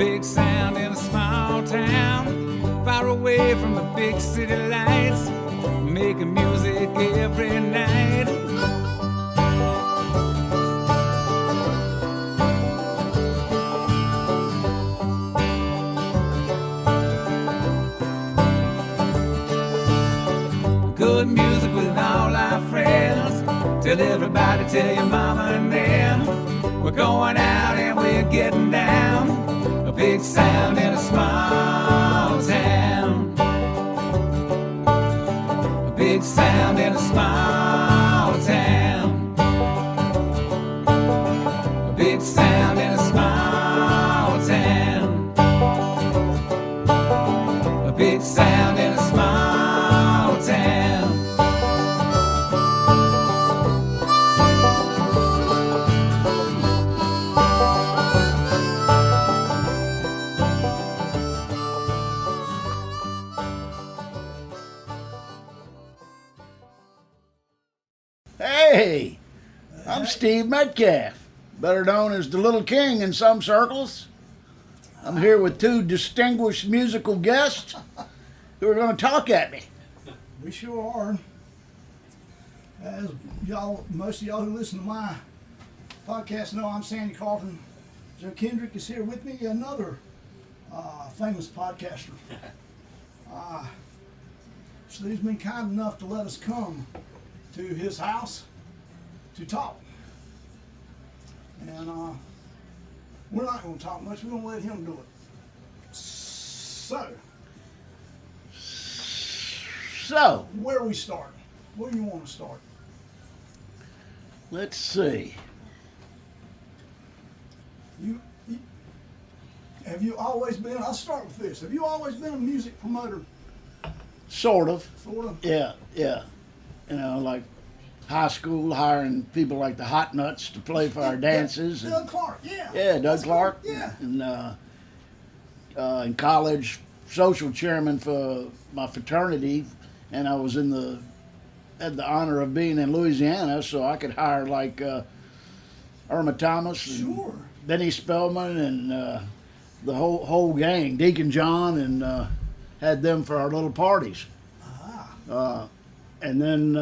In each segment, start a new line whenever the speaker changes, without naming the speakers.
big sound in a small town, far away from the big city lights, making music every night. Good music with all our friends. Tell everybody, tell your mama and them, we're going out and we're getting down. A big sound in a small town. A big sound in a small town. A big sound in a small town. A big sound in a small town.
Hey, I'm Steve Metcalf, better known as the Little King in some circles. I'm here with two distinguished musical guests who are going to talk at me.
We sure are. As y'all, most of y'all who listen to my podcast know, I'm Sandy Carlton. Joe Kendrick is here with me, another famous podcaster. Steve's been kind enough to let us come to his house to talk. And we're not going to talk much. We're going to let him do it. So, where we start? Where do you want to start?
Let's see.
Have you always been, I'll start with this. Have you always been a music promoter?
Sort of.
Sort of?
Yeah. You know, like high school, hiring people like the Hot Nuts to play for our dances.
Doug Clark, yeah.
Yeah, Doug Clark.
Cool. Yeah.
And in college, social chairman for my fraternity, and I was had the honor of being in Louisiana, so I could hire like Irma Thomas, and
Sure.
Benny Spellman, and the whole gang, Deacon John, and had them for our little parties. And then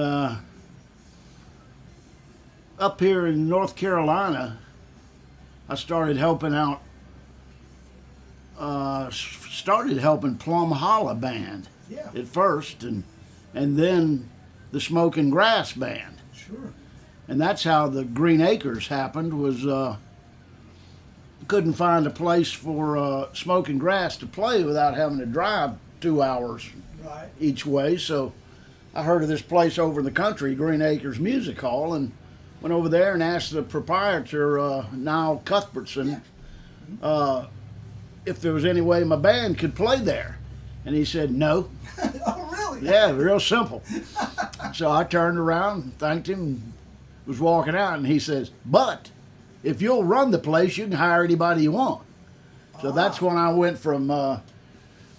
up here in North Carolina, I started helping out. Started helping Plum Holla Band at first, and then the Smoking Grass Band.
Sure.
And that's how the Green Acres happened. Was couldn't find a place for Smoking Grass to play without having to drive 2 hours
Right.
each way. So I heard of this place over in the country, Green Acres Music Hall, and went over there and asked the proprietor, Niall Cuthbertson, if there was any way my band could play there. And he said no.
Oh, really?
Yeah, real simple. So I turned around, thanked him, was walking out, and he says, but if you'll run the place, you can hire anybody you want. So that's when I went from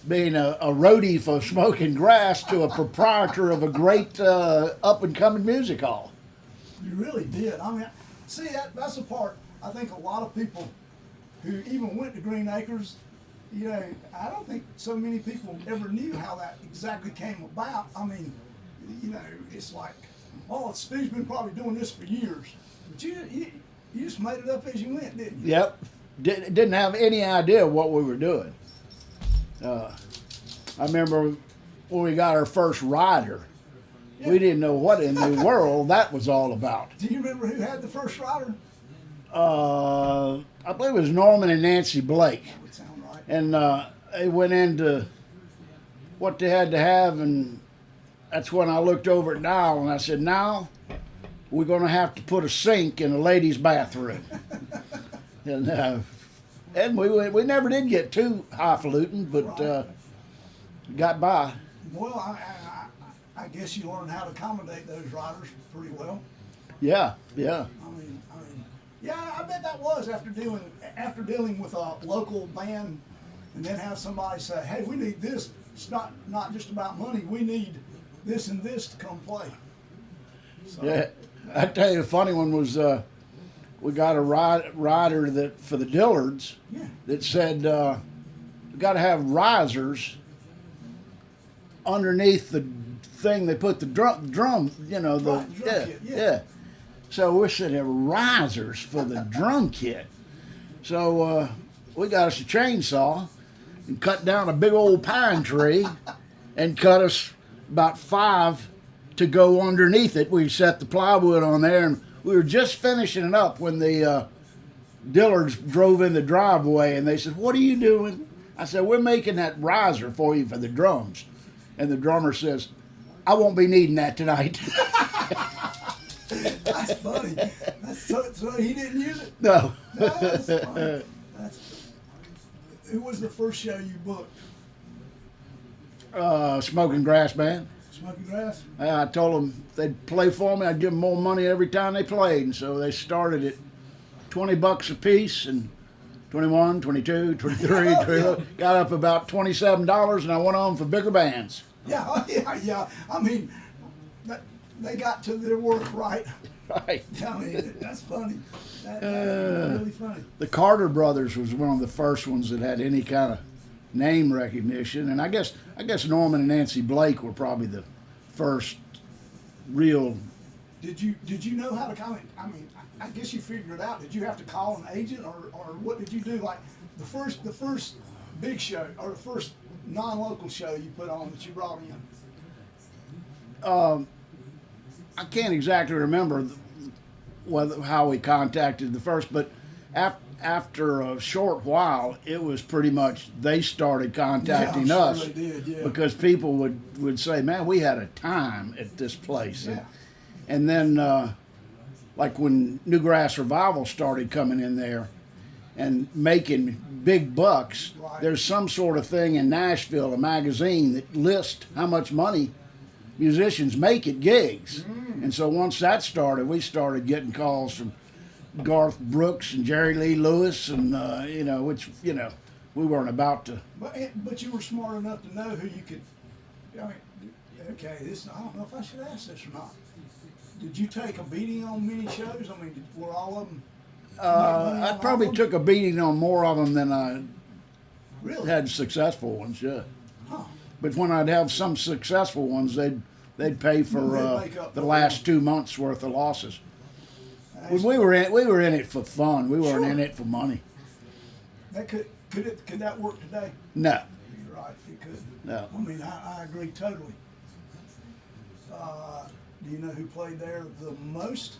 being a roadie for Smoking Grass to a proprietor of a great up-and-coming music hall.
You really did. I mean, see, that's the part I think a lot of people who even went to Green Acres, you know, I don't think so many people ever knew how that exactly came about. I mean, you know, it's like, oh, Steve's been probably doing this for years. But you just made it up as you went, didn't you?
Yep. Didn't have any idea what we were doing. I remember when we got our first rider, we didn't know what in the world that was all about.
Do you remember who had the first rider?
I believe it was Norman and Nancy Blake.
That would sound right.
And they went into what they had to have, and that's when I looked over at Niall and I said, Niall, we're going to have to put a sink in a ladies' bathroom. And we never did get too highfalutin, but got by.
Well, I guess you learned how to accommodate those riders pretty well.
Yeah.
I mean, yeah, I bet that was after dealing with a local band, and then have somebody say, "Hey, we need this. It's not just about money. We need this and this to come play." So,
Yeah, I tell you, a funny one was we got a rider that for the Dillards
Yeah.
that said we got to have risers underneath the thing they put the drum, you know, the
Right, drum kit, yeah.
So we said there were risers for the drum kit. So we got us a chainsaw and cut down a big old pine tree and cut us about 5 to go underneath it. We set the plywood on there, and we were just finishing it up when the Dillards drove in the driveway, and they said, "What are you doing?" I said, "We're making that riser for you for the drums." And the drummer says, "I won't be needing that tonight."
That's funny. So he didn't use it?
No.
That's funny. Who was the first show you booked?
Smoking Grass Band.
Smoking Grass?
I told them if they'd play for me, I'd give them more money every time they played. And so they started at $20 a piece, and 21, 22, 23, 24, got up about $27, and I went on for bigger bands.
Yeah, yeah. I mean, they got to their work right.
Right.
I mean, that's funny. That's really funny.
The Carter Brothers was one of the first ones that had any kind of name recognition, and I guess Norman and Nancy Blake were probably the first real.
Did you know how to I mean, I guess you figured it out. Did you have to call an agent, or what did you do? Like the first big show, or the first non-local show you put on that you brought in?
I can't exactly remember how we contacted the first, but after a short while, it was pretty much they started contacting
Yeah, I'm
us
sure they did, yeah.
because people would say, "Man, we had a time at this place,"
Yeah.
and then like when Newgrass Revival started coming in there and making big bucks,
Right.
there's some sort of thing in Nashville, a magazine that lists how much money musicians make at gigs. And so once that started, we started getting calls from Garth Brooks and Jerry Lee Lewis, and which we weren't about to.
But you were smart enough to know who you could. I mean, okay, I don't know if I should ask this or not. Did you take a beating on many shows? I mean, were all of them?
I probably took a beating on more of them than I
Really?
had successful ones. Yeah,
Huh.
but when I'd have some successful ones, they'd pay for
They'd make up
the
for
last 2 months worth of losses.
That's-
We were in it for fun. We weren't
Sure.
in it for money.
That could that work today?
No,
You're right, it could.
no.
I mean, I agree totally. Do you know who played there the most?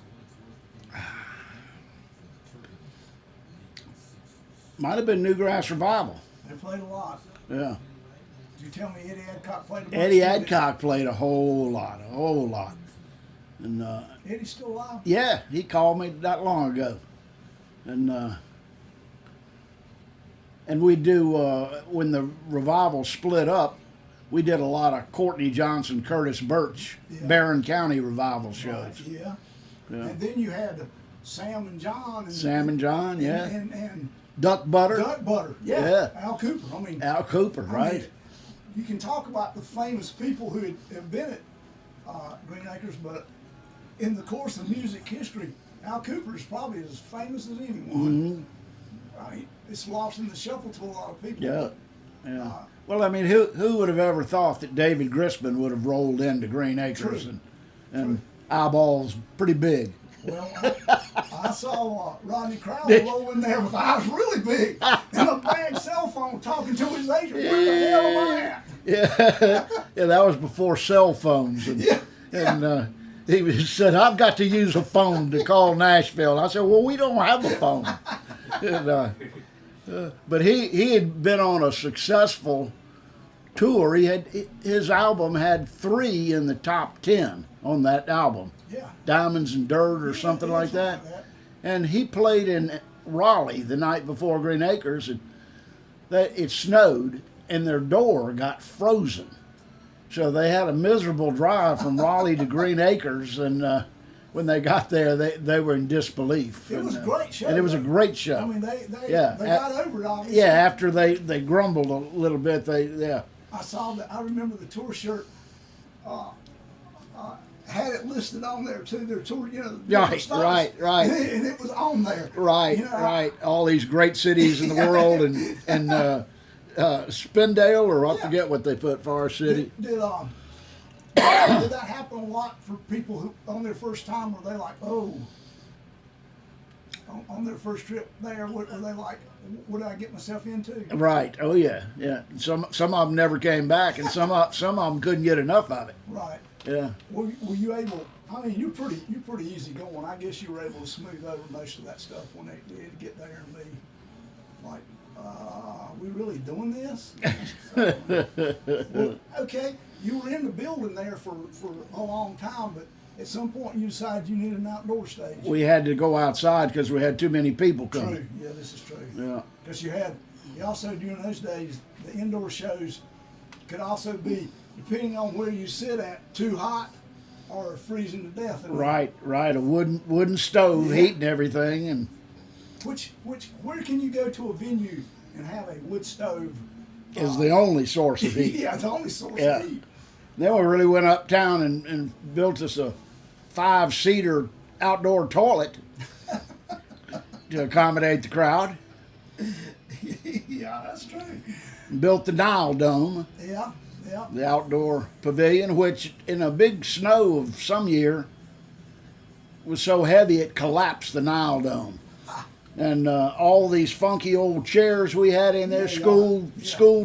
Might have been Newgrass Revival.
They played a lot.
Yeah.
Did you tell me Eddie Adcock played a bunch?
Eddie Adcock played a whole lot. And
Eddie's still alive?
yeah, he called me not long ago. And we do, when the Revival split up, we did a lot of Courtney Johnson, Curtis Birch,
Yeah.
Barron County Revival
Right,
shows.
yeah.
Yeah.
And then you had Sam and John. And,
Sam and John, yeah.
And
Duck Butter,
Duck Butter, yeah.
Yeah.
Al Cooper. I mean,
Al Cooper,
I mean,
right?
you can talk about the famous people who have been at Green Acres, but in the course of music history, Al Cooper is probably as famous as anyone. Right? It's lost in the shuffle to a lot of people.
Yeah, yeah. Well, I mean, who would have ever thought that David Grisman would have rolled into Green Acres
True.
and eyeballs pretty big?
Well, I saw Rodney Crowell roll in there with eyes really big and a bad cell phone talking to his agent. Where the hell am I at?
Yeah, yeah. That was before cell phones, and
Yeah.
he said, "I've got to use a phone to call Nashville." I said, "Well, we don't have a phone." But he had been on a successful tour. His album had 3 in the top 10 on that album.
Yeah.
Diamonds and Dirt or
Yeah,
something
yeah,
like that. And he played in Raleigh the night before Green Acres, and it snowed, and their door got frozen. So they had a miserable drive from Raleigh to Green Acres, and when they got there, they were in disbelief.
It was a great show.
And it was a great show.
I mean, they
Yeah.
got over it, obviously.
Yeah, after they grumbled a little bit,
I saw that. I remember the tour shirt had it listed on there too. Their tour, you know.
Right,
stops.
right.
And it was on there.
Right,
You know,
right. All these great cities in the world, and Spindale, or I forget what they put Forest City.
Did that happen a lot for people who on their first time? Were they like, oh, on their first trip there? Were they like, what did I get myself into?
Right. Oh yeah, yeah. Some of them never came back, and some of them couldn't get enough of it.
Right.
Yeah.
Were you able? I mean, you're pretty easy going. I guess you were able to smooth over most of that stuff when they did get there and be like, we really doing this? Well, okay, you were in the building there for a long time, but at some point you decided you needed an outdoor stage.
We had to go outside because we had too many people coming.
True. Yeah, this is true.
Yeah.
Because you also during those days, the indoor shows could also be, depending on where you sit at, too hot or freezing to death.
Right. A wooden stove,
Yeah.
heating everything, and
Where can you go to a venue and have a wood stove?
is the only source of heat.
Yeah, the only source
Yeah.
of heat.
Then we really went uptown and built us a 5-seater outdoor toilet to accommodate the crowd.
Yeah, that's true.
Built the Nile Dome,
Yeah.
the outdoor pavilion, which in a big snow of some year was so heavy it collapsed the Nile Dome. And all these funky old chairs we had in there, school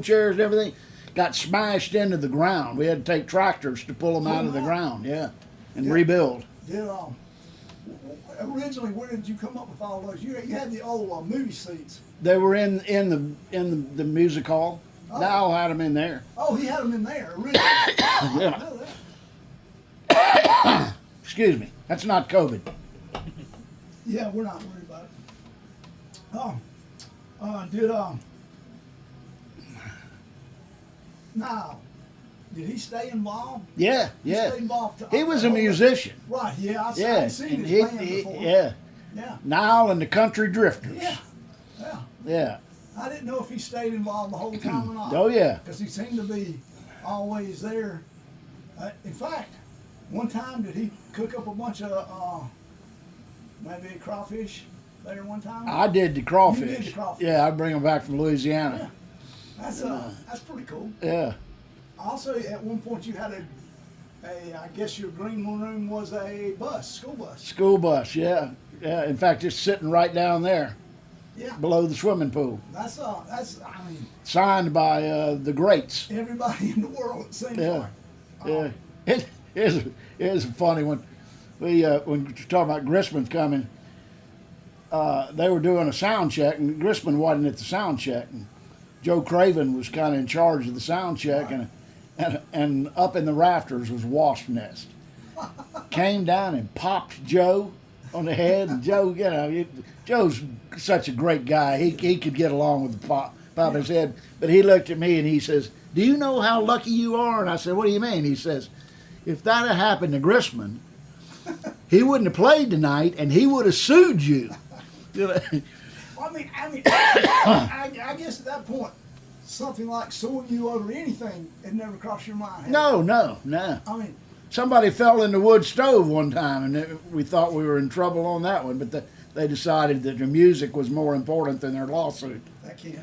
chairs and everything, got smashed into the ground. We had to take tractors to pull them out of the ground, and rebuild.
Originally, where did you come up with all those? You had the old movie seats.
They were in the music hall.
Oh.
Now I had them in there.
Oh, he had them in there originally. I didn't know that.
Excuse me. That's not COVID.
Yeah, we're not worried about it. Now, did he stay involved?
Yeah.
He stayed involved
He was a musician.
Right, yeah, I've
Yeah,
seen
and
his band before.
yeah.
Yeah.
Nile and the Country Drifters.
Yeah. Yeah.
Yeah.
I didn't know if he stayed involved the whole time or not.
Oh yeah.
Because he seemed to be always there. In fact, one time did he cook up a bunch of maybe crawfish there one time?
I did the crawfish.
You did the crawfish.
Yeah, I bring them back from Louisiana.
Yeah. That's pretty cool.
Yeah.
Also, at one point you had I guess your green room was a school bus.
School bus. Yeah. Yeah. In fact, it's sitting right down there,
Yeah.
below the swimming pool.
That's I mean,
Signed by the greats.
everybody in the world, it seems
Yeah.
like.
Yeah. It is a funny one. We when we talk about Grisman's coming, they were doing a sound check, and Grisman wasn't at the sound check, and Joe Craven was kind of in charge of the sound check, and up in the rafters was Wasp Nest. Came down and popped Joe on the head, and Joe, Joe's such a great guy. He could get along with the pop his head, but he looked at me and he says, "Do you know how lucky you are?" And I said, "What do you mean?" He says, "If that had happened to Grisman, he wouldn't have played tonight, and he would have sued you."
I guess at that point, something like suing you over anything had never crossed your mind.
No.
I mean,
Somebody fell in the wood stove one time, and we thought we were in trouble on that one, but they decided that the music was more important than their lawsuit.
that can't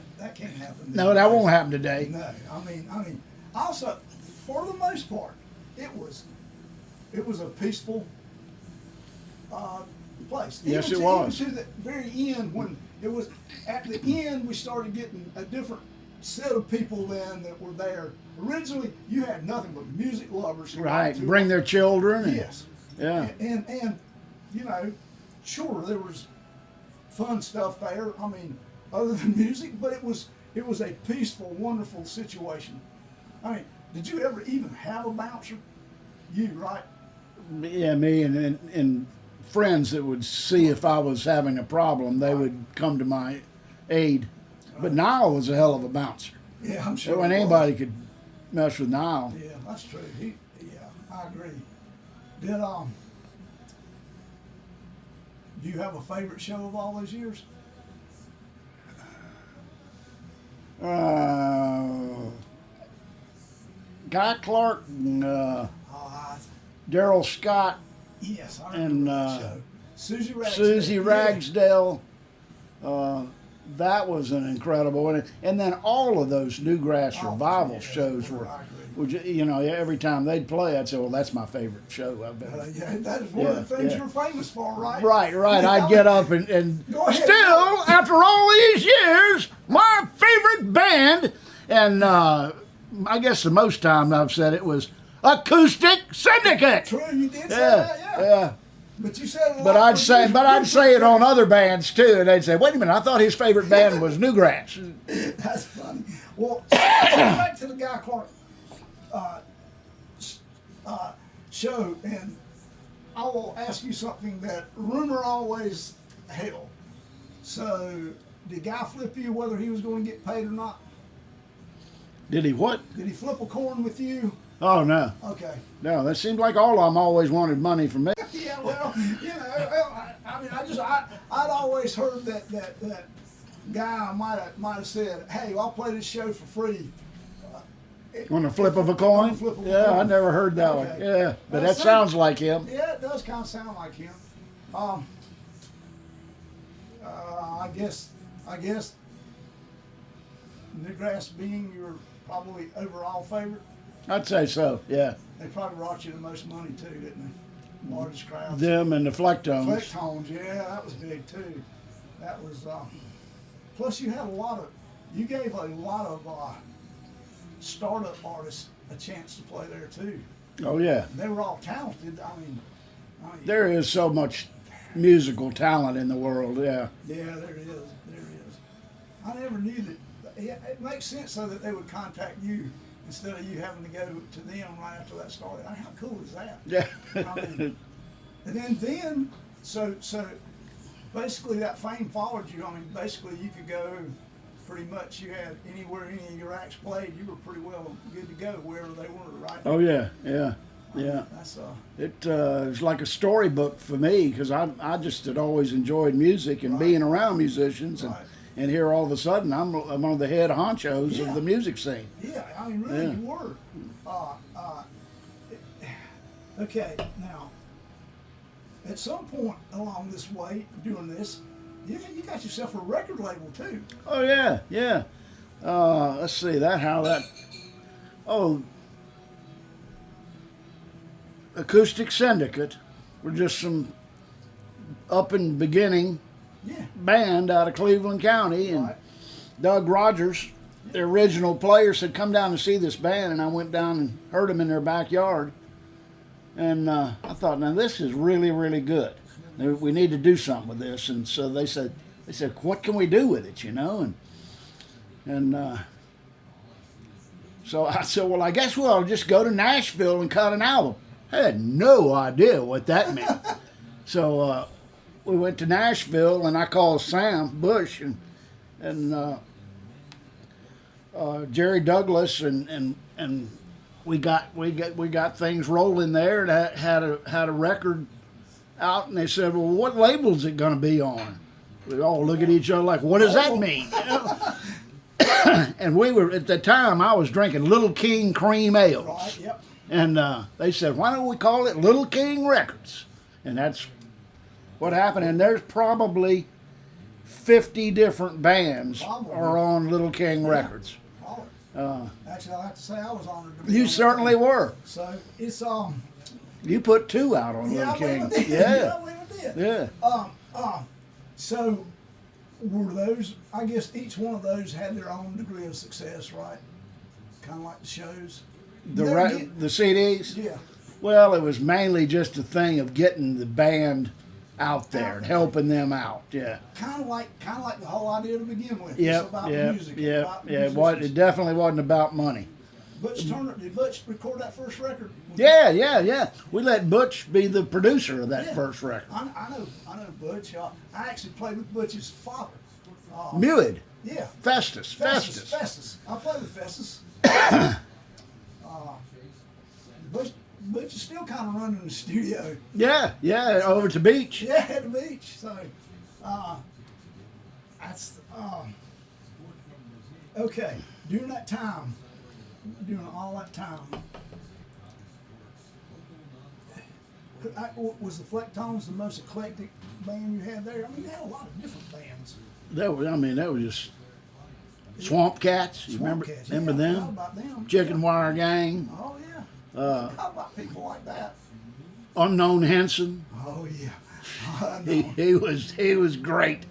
happen.
No, that won't happen today.
No, I mean, also, for the most part, it was a peaceful place.
Yes,
Even
it was.
Even to the very end, when it was at the end, we started getting a different set of people then that were there. Originally, you had nothing but music lovers. who
Right,
wanted to-
bring their children. And,
Yes.
Yeah.
And sure, there was fun stuff there. I mean, other than music, but it was a peaceful, wonderful situation. I mean, did you ever even have a bouncer? You, right?
Yeah, me and friends that would see if I was having a problem, they would come to my aid. But Nile was a hell of a bouncer.
Yeah, I'm sure.
When
it was.
anybody could mess with Nile.
Yeah, that's true. I agree. Do you have a favorite show of all those years?
Guy Clark and
I
Daryl Scott,
Yes, I
and
remember that show.
Susie
Yeah.
Ragsdale. That was an incredible one. And then all of those Newgrass
Oh,
revival
yeah,
shows
I
were,
agree.
every time they'd play, I'd say, well, that's my favorite show I've been.
Yeah, that is one of the things
yeah.
you're famous for, right?
Right. I'd get up and
Go ahead.
still, after all these years, my favorite band, and I guess the most time I've said it was Acoustic Syndicate.
True, you did say
Yeah,
that,
yeah.
But you said it a
But
lot
I'd say it on other bands too, and they'd say, "Wait a minute, I thought his favorite band was Newgrass."
That's funny. Well, back to the Guy Clark show, and I will ask you something that rumor always held. So, did Guy flip you whether he was going to get paid or not?
Did he what?
Did he flip a coin with you?
Oh no,
Okay.
no. That seemed like all of them always wanted money from me.
Yeah, well, I'd always heard that guy might have said, "Hey, I'll play this show for free."
On the flip of a coin?
On the flip of a
Yeah,
coin.
I never heard that one.
Okay.
Yeah, but
Well,
that sounds like him.
Yeah, it does kind of sound like him. I guess Newgrass being your probably overall favorite,
I'd say so. Yeah,
they probably brought you the most money too, didn't they? Largest crowds.
them and the Flecktones.
Flecktones, yeah, that was big too. That was. Plus, you gave a lot of startup artists a chance to play there too.
Oh yeah,
They were all talented. I mean,
there is so much musical talent in the world. Yeah,
yeah, there is. I never knew that. It makes sense though that they would contact you instead of you having to go to them right after that started. How cool is that?
yeah.
I mean, and then so basically that fame followed you. I mean, basically you could go pretty much. You had anywhere any of your acts played, you were pretty well good to go wherever they were, right?
Oh yeah, yeah. Yeah,
That's
it was like a storybook for me because I just had always enjoyed music and
Right.
being around musicians,
Right.
and here all of a sudden I'm one of the head honchos
Yeah.
of the music scene.
yeah. I mean, really,
Yeah.
you were. Okay, now at some point along this way doing this, you got yourself a record label too.
Oh yeah, yeah. Let's see Acoustic Syndicate were just some up and beginning
Yeah.
band out of Cleveland County, and
Right.
Doug Rogers, the original player, said come down and see this band, and I went down and heard them in their backyard, and I thought, now this is really, really good. We need to do something with this, and so they said, what can we do with it, and so I said, well, I guess we'll just go to Nashville and cut an album. I had no idea what that meant. So we went to Nashville, and I called Sam Bush and Jerry Douglas, and we got things rolling there. And had a record out, and they said, well, what label's it going to be on? We all look at each other like, what does that mean? And we were, at the time, I was drinking Little King cream ales.
Right. Yep.
And they said, why don't we call it Little King Records? And that's what happened. And there's probably 50 different bands
Probably.
are on Little King Records.
Probably. Actually, I have to say I was honored to be
You
on that
certainly
thing.
were.
So it's
You put 2 out on
yeah,
Little
I believe
King.
I did.
Yeah,
I believe I did.
yeah.
So were those? I guess each one of those had their own degree of success, right? Kind of like the shows.
The the CDs.
Yeah.
Well, it was mainly just a thing of getting the band out there and helping them out. Yeah.
Kind of like the whole idea to begin with. It's
Yep.
about
Yep.
music.
Yep.
About
Yeah. It
musicians.
definitely wasn't about money.
Butch Turner, did Butch record that first record?
Yeah. We let Butch be the producer of that
Yeah.
first record.
I know Butch. I actually played with Butch's father.
Mewed.
Yeah.
Festus.
Festus. I played with Festus. Butch is still kind of running the studio.
Yeah. Over to Beach.
Yeah, at the beach. So, that's okay. During all that time, Was the Flecktones the most eclectic band you had there? I mean, you had a lot of different bands.
That was just Swamp Cats. You
Swamp
remember
Cats,
remember
yeah, I
them?
forgot about them.
Chicken Wire Gang,
Oh yeah. How about people like that?
Unknown Henson.
Oh yeah.
He was great.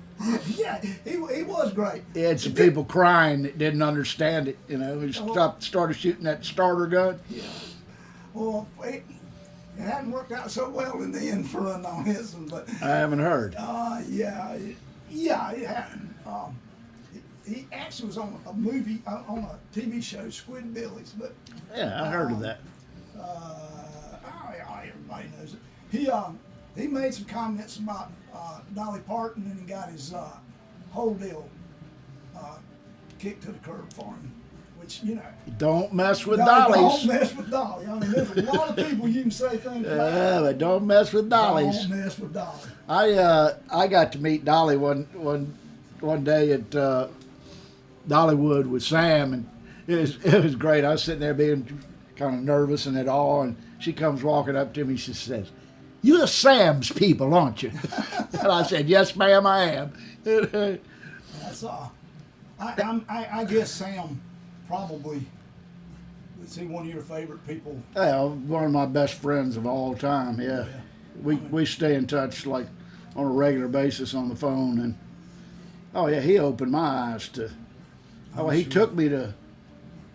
Yeah, he was great.
He had some people crying that didn't understand it. You know, he started shooting that starter gun.
Yeah. Well, it hadn't worked out so well in the end for Unknown Henson, but
I haven't heard.
yeah, it happened. He actually was on a movie, on a TV show, Squidbillies, but
Yeah, I heard of that.
everybody knows it. He made some comments about Dolly Parton, and he got his whole deal kicked to the curb for him. Which, you know,
Don't mess with
don't
dollies.
mess with Dolly. I mean, there's a lot of people you can say things about.
Yeah, but don't mess with dollies.
Don't mess with Dolly.
I got to meet Dolly one day at Dollywood with Sam, and it was great. I was sitting there being kind of nervous and all, and she comes walking up to me. She says, "You're Sam's people, aren't you?" And I said, "Yes, ma'am, I am."
That's I guess Sam probably, is he one of your favorite people?
Yeah, one of my best friends of all time. Yeah, we stay in touch like on a regular basis on the phone, and oh yeah, he opened my eyes to. Oh, he took me to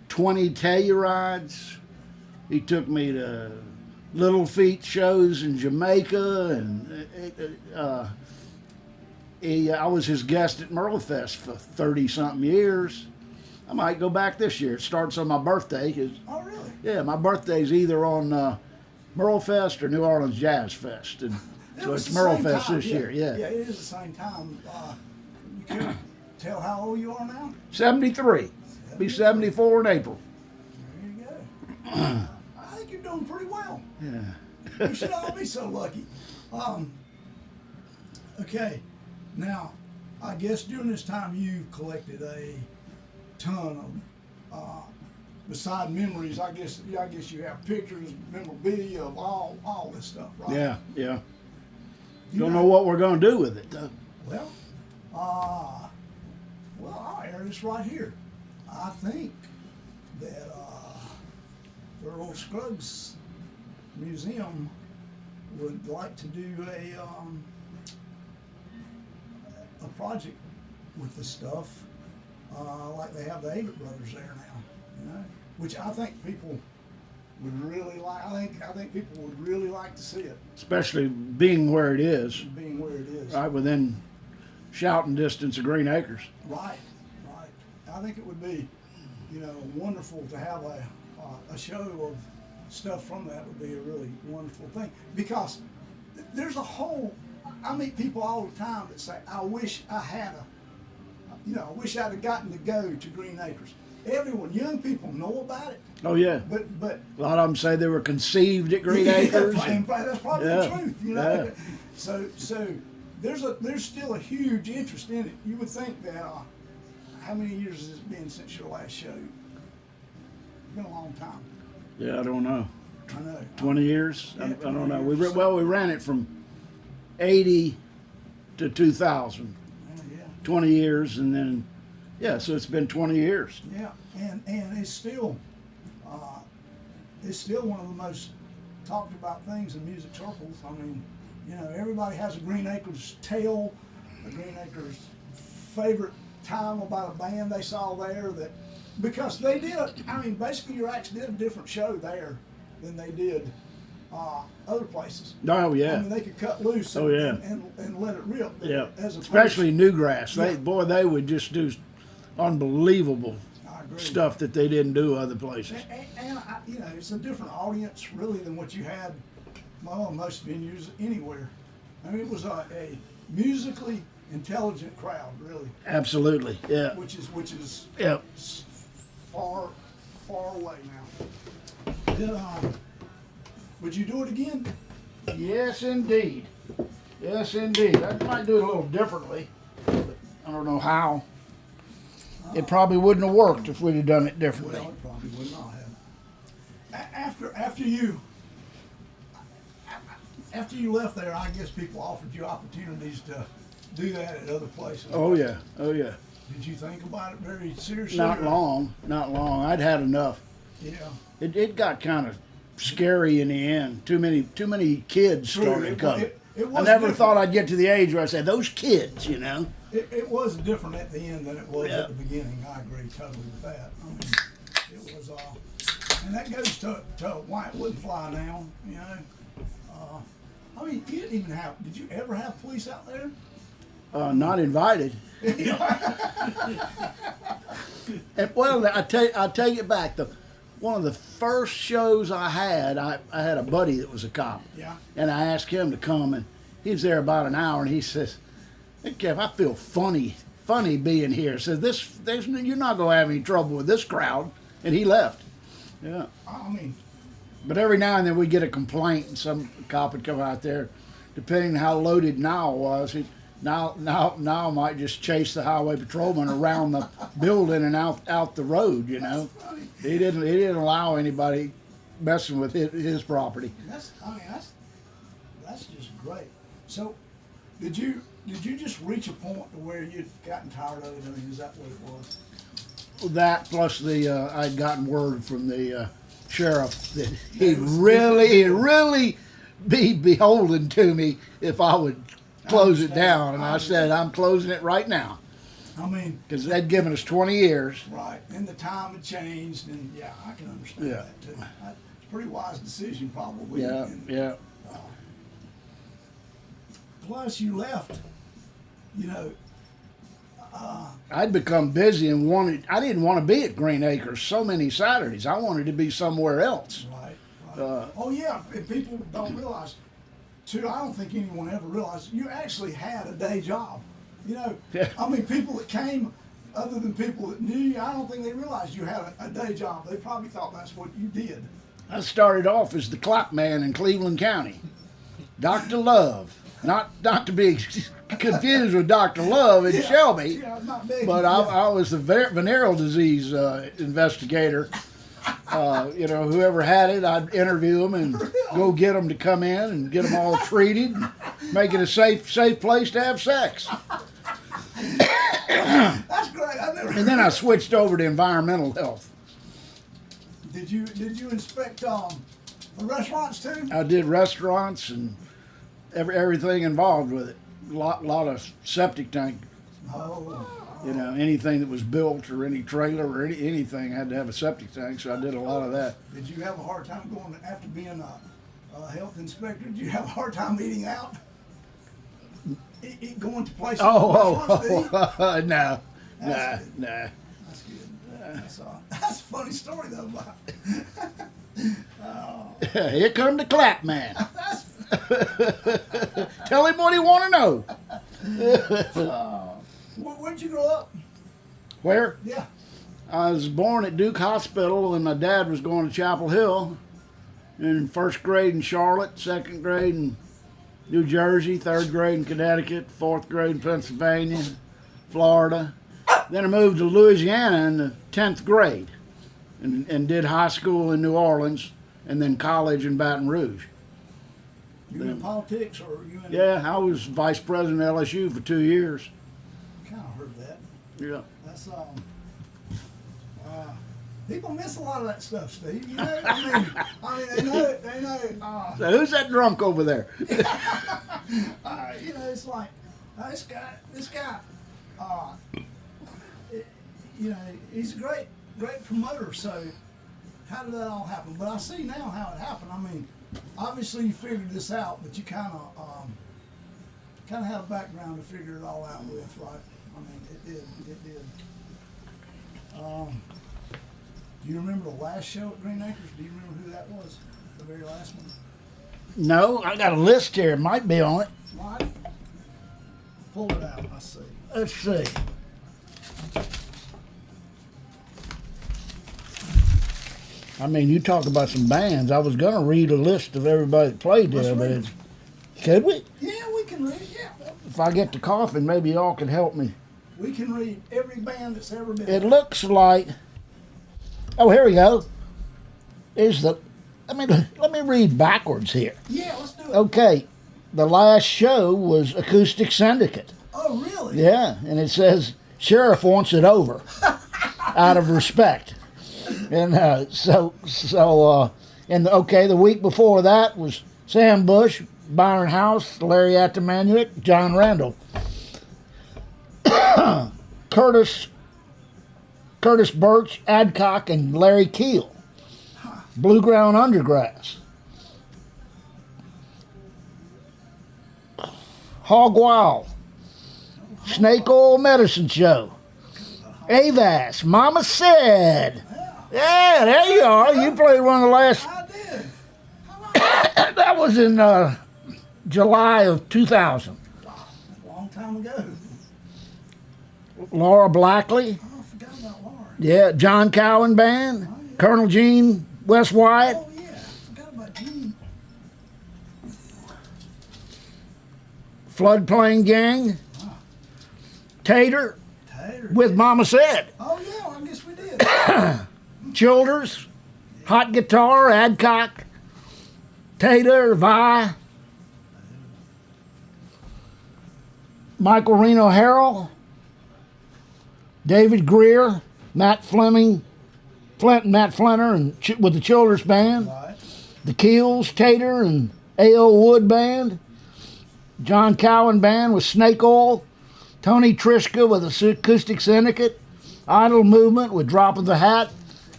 20 Tellurides. He took me to Little Feat shows in Jamaica, and I was his guest at Merlefest for 30-something years. I might go back this year. It starts on my birthday.
Oh, really?
Yeah, my birthday's either on Merlefest or New Orleans Jazz Fest, and so it's Merlefest this year. Yeah.
Yeah, it is the same time. You can't tell how old you are now?
73. Be 74 in April.
There you go. I think you're doing pretty well.
Yeah.
We should all be so lucky. Okay, now, I guess during this time you've collected a ton of, beside memories, I guess you have pictures, memorabilia of all this stuff, right?
Yeah, yeah.
You
Don't know what we're going to do with it, though.
Well, I'll air this right here. I think that the Earl Scruggs Museum would like to do a project with the stuff, like they have the Avett Brothers there now, you know, which I think people would really like. I think people would really like to see it,
Especially being where it is,
being where it is.
right within shouting distance of Green Acres.
Right. I think it would be, you know, wonderful to have a show of stuff from that. Would be a really wonderful thing, because there's a whole. I meet people all the time that say, "I wish I had I wish I'd have gotten to go to Green Acres." Everyone, young people know about it,
Oh, yeah.
but
A lot of them say they were conceived at Green Acres.
and that's probably
Yeah,
the truth, you know.
yeah.
So there's still a huge interest in it. You would think that. How many years has it been since your last show? It's been a long time.
Yeah, I don't know.
I know.
20 years?
Yeah,
I
20
don't know.
years.
We ran it from 80 to 2000.
Yeah.
20 years, and then, yeah, so it's been 20 years.
Yeah, and it's still one of the most talked about things in music circles. I mean, you know, everybody has a Green Acres tale, a Green Acres favorite time about a band they saw there, that because they did. I mean, basically, your acts did a different show there than they did other places.
Oh, yeah.
I mean, they could cut loose
Oh, yeah.
and let it rip.
Yeah,
As opposed-
especially Newgrass.
Yeah.
They would just do unbelievable
I agree.
stuff that they didn't do other places.
And you know, it's a different audience really than what you had, well, most venues anywhere. I mean, it was a musically intelligent crowd, really,
Absolutely, yeah.
which is
Yep.
far away now. Would you do it again?
Yes, indeed. Yes, indeed. I might do it a little differently, but I don't know how. It probably wouldn't have worked if we'd have done it differently.
Well, it probably would not have. After you, after you left there, I guess people offered you opportunities to do that at other places.
Oh yeah, oh yeah.
Did you think about it very seriously?
Not
or-
long, not long. I'd had enough.
Yeah.
It got kind of scary in the end. Too many kids
True.
started coming.
It
I
was
never
different.
thought I'd get to the age where I said those kids, you know.
It was different at the end than it was
Yeah.
at the beginning. I agree totally with that. I mean, it was, and that goes to why it wouldn't fly now, you know. I mean, you didn't even have, did you ever have police out there?
Not invited. And, well, I take it back. One of the first shows I had a buddy that was a cop.
Yeah.
And I asked him to come, and he was there about an hour, and he says, "Hey, Kev, I feel funny being here." Says you're not gonna have any trouble with this crowd, and he left. Yeah.
I mean,
But every now and then we get a complaint, and some cop would come out there, depending on how loaded Nile was. Nile might just chase the highway patrolman around the building and out the road. You know, he didn't allow anybody messing with his property.
that's just great. So, did you just reach a point to where you'd gotten tired of it? I mean, is that what it was?
That plus I'd gotten word from the sheriff that he'd really be beholden to me if I would close it down, and I said I'm closing it right now
I mean,
because they'd given us 20 years.
right, and the time had changed, and yeah, I can understand
Yeah.
that too. It's a pretty wise decision, probably.
Yeah,
And,
yeah.
plus, you left, you know.
I'd become busy and I didn't want to be at Green Acres so many Saturdays. I wanted to be somewhere else.
Right. Oh yeah, and people don't realize too. I don't think anyone ever realized you actually had a day job. You know,
Yeah.
I mean, people that came, other than people that knew you, I don't think they realized you had a day job. They probably thought that's what you did.
I started off as the clap man in Cleveland County, Dr. Love. Not to be confused with Dr. Love in Shelby,
Yeah, not big.
but I was the venereal disease investigator. Whoever had it, I'd interview them and go get them to come in and get them all treated, and make it a safe place to have sex.
That's great. I never.
And then I switched over to environmental health.
Did you inspect the restaurants too?
I did restaurants and everything involved with it. Lot of septic tank.
Oh.
You know, anything that was built or any trailer or anything had to have a septic tank, so I did a lot of that.
Did you have a hard time going after being a health inspector? Did you have a hard time eating out? Going to places?
No. Nah.
That's good. That's a funny story though.
Here come the clap man. Tell him what he want to know.
Where'd you grow up?
Where?
Yeah.
I was born at Duke Hospital, and my dad was going to Chapel Hill. In first grade in Charlotte, second grade in New Jersey, third grade in Connecticut, fourth grade in Pennsylvania, Florida. Then I moved to Louisiana in the 10th grade and did high school in New Orleans and then college in Baton Rouge.
You in politics or you in?
Yeah, I was vice president of LSU for 2 years.
Kind of heard that.
Yeah.
That's people miss a lot of that stuff, Steve. You know, I mean, they know it. They know.
So who's that drunk over there?
You know, it's like this guy. You know, he's a great promoter. So, how did that all happen? But I see now how it happened. I mean, obviously you figured this out, but you kind of had a background to figure it all out with, right? I mean, it did. Do you remember the last show at Green Acres? Do you remember who that was? The very last one?
No, I got a list here. It might be on it.
Right? Pull it out. I see.
Let's see. I mean, you talk about some bands. I was going to read a list of everybody that played there, but
read
could we?
Yeah, we can read it. Yeah.
If I get to coughing, maybe y'all can help me.
We can read every band that's ever been.
It looks like. Oh, here we go. Is the let me read backwards here.
Yeah, let's do it.
Okay, the last show was Acoustic Syndicate.
Oh, really?
Yeah, and it says sheriff wants it over out of respect. And and okay, the week before that was Sam Bush, Byron House, Larry Atamanuik, John Randall, Curtis Birch, Adcock, and Larry Keel. Blue Ground Undergrass. Hog Wild. Snake Oil Medicine Show. Avas, Mama Said. Yeah, there you are. You played one of the last.
I did.
That was in July of 2000.
A long time ago.
Laura Blackley.
Oh, I forgot about Laura.
Yeah, John Cowan Band.
Oh, yeah.
Colonel Gene West Wyatt.
Oh, yeah. I forgot about Gene.
Floodplain Gang. Tater
Tater.
with Mama Said.
Oh, yeah, I guess we did.
Childers. Hot Guitar. Adcock. Tater. Vi. Michael Reno Harrell. David Greer. Matt Fleming. Matt Flinner and with the Childers Band.
Right.
The Keels, Tater, and A.O. Wood Band. John Cowan Band with Snake Oil. Tony Trischka with the Acoustic Syndicate. Idle Movement with Drop of the Hat.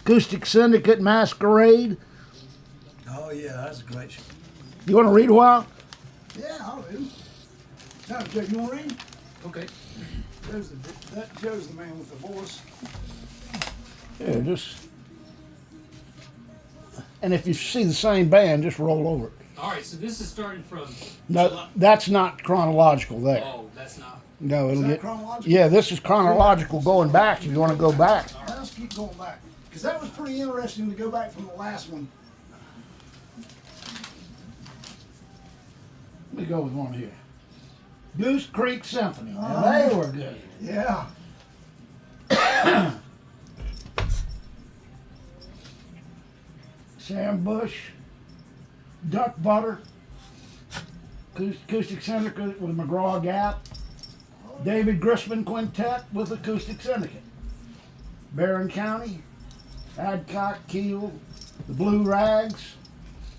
Acoustic Syndicate Masquerade.
Oh, yeah, that's a great show.
You want to read a while?
Yeah, I'll do. Now, Joe, you want to read?
Okay.
Joe's the man with the voice.
Yeah, just. And if you see the same band, just roll over it.
All right, so this is starting from.
No,
July.
that's not chronological there.
Oh, that's not.
No, it'll
Is that
get.
chronological?
Yeah, this is chronological going back. If you want to go back.
Let's keep going back. Because that was pretty interesting to go back from the last one.
Let me go with one here. Goose Creek Symphony. Now, they were good.
Yeah.
Sam Bush, Duck Butter, Acoustic Syndicate with McGraw Gap, David Grisman Quintet with Acoustic Syndicate, Barron County, Adcock, Keel, the Blue Rags,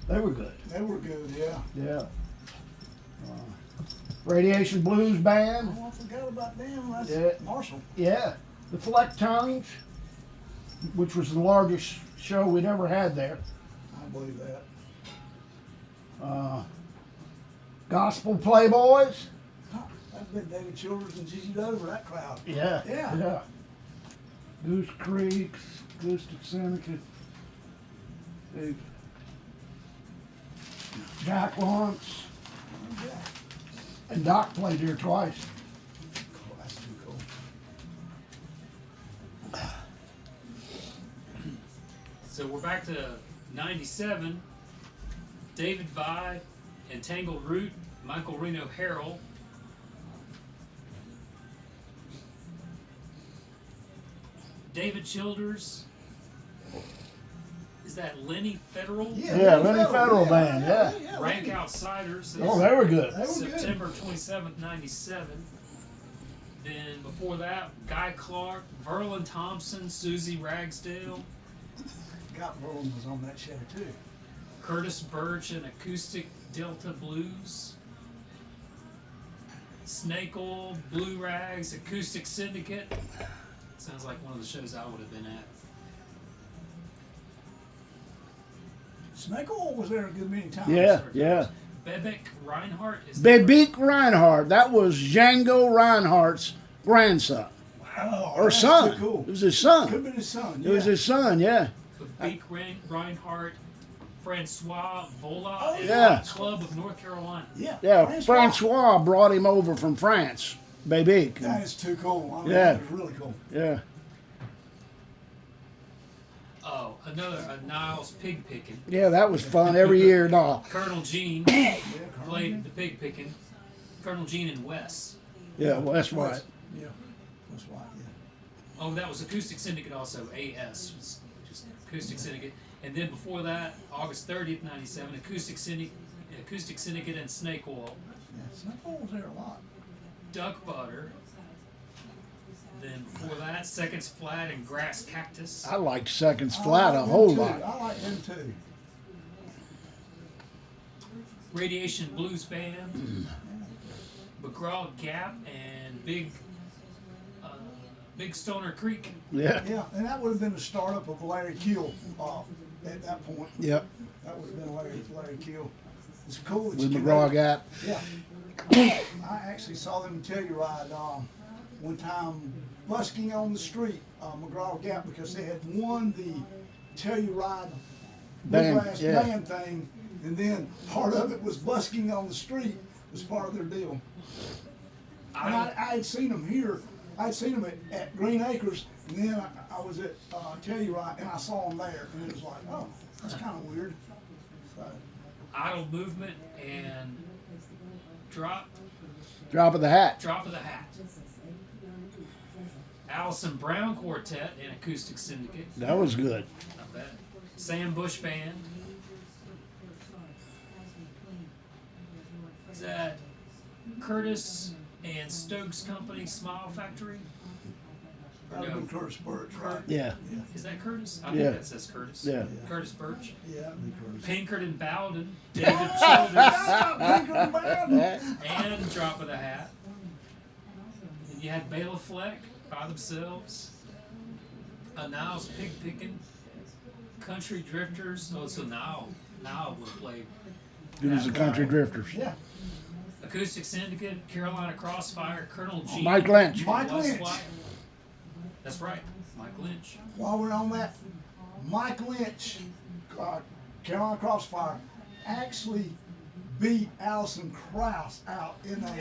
they were good.
They were good, yeah.
Yeah. Radiation Blues Band,
Oh, I forgot about them. That's
Yeah.
Marshall.
yeah. The Flecktones, which was the largest show we'd ever had there.
I believe that.
Gospel Playboys.
Huh, that's been David Childers and Gigi Dover, that crowd.
Yeah.
Yeah.
Yeah. Goose Creek, Acoustic Syndicate. Big. Jack Lawrence.
Oh, yeah.
And Doc played here twice.
Cool, that's too cool.
So we're back to 97. David Vi, Entangled Root, Michael Reno Harrell. David Childers. Is that Lenny Federal?
Yeah, Lenny Federal Band, yeah.
Rank Outsiders.
Oh, they were good.
They were good.
September 27th, 97. Then before that, Guy Clark, Verlin Thompson, Susie Ragsdale,
Scott Rowland was on that show too.
Curtis Birch and Acoustic Delta Blues, Snake Oil, Blue Rags, Acoustic Syndicate. Sounds like one of the shows I would have been at.
Snake Oil was there a good many times.
Yeah, yeah.
Bebek Reinhardt is that right?
Bebek Reinhardt. That was Django Reinhardt's grandson.
Oh,
Or
that's
son.
too cool.
It was his
Could
son.
have been his son.
It was his son, yeah.
Bebek Reinhardt, Francois Vola,
Oh,
and
yeah.
Club of North Carolina.
Yeah.
Yeah, Francois brought him over from France. Bebek.
That is too cool. I mean,
Yeah.
that is really cool.
Yeah.
Oh, another Niles Pig Picking.
Yeah, that was fun every year. No.
Colonel Gene
Yeah, Colonel
played
Gene.
the pig picking. Colonel Gene and Wes.
Yeah, well, that's right.
Yeah. That's right. Yeah.
Oh, that was Acoustic Syndicate also. AS was just Acoustic Syndicate. And then before that, August 30th, 97, Acoustic Syndicate and Snake Oil.
Yeah, Snake Oil was there a lot.
Duck Butter. Then before that, Seconds Flat and Grass Cactus.
I like Seconds
I
Flat
like
a
them
whole
too.
lot.
I like them too.
Radiation Blues Band. McGraw Gap and Big Stoner Creek.
Yeah.
Yeah, and that would have been the startup of Larry Kill at that point.
Yep.
That would have been Larry Kill. It's cool that
With
you
McGraw Gap.
Yeah. I actually saw them in Telluride one time busking on the street, McGraw Gap, because they had won the Telluride
Band,
bluegrass
yeah.
band thing, and then part of it was busking on the street was part of their deal. And I had seen them here. I'd seen them at Green Acres, and then I was at Telluride, and I saw them there, and it was like, oh, that's kind of weird. So,
Idle Movement and Drop
Drop of the Hat.
of the Hat. Allison Brown Quartet and Acoustic Syndicate.
That was good.
Not bad. Sam Bush Band. Is that Curtis and Stokes Company Smile Factory?
that would have been Curtis Birch, right?
Yeah.
Is that Curtis? I
Yeah.
think that says Curtis.
Yeah.
Curtis Birch.
Yeah, that would be Curtis.
Pinkerton Bowden. David Childers.
Childers.
And Drop of the Hat. And you had Bela Fleck by themselves. Niles Pig Pickin'. Country Drifters. Oh, so Nile would play.
It was the Country Drifters.
Yeah.
Acoustic Syndicate, Carolina Crossfire, Colonel G.
Mike Lynch.
Mike
West
Lynch.
White. That's right, Mike Lynch.
While we're on that, Mike Lynch, Carolina Crossfire, actually beat Alison Krauss out in a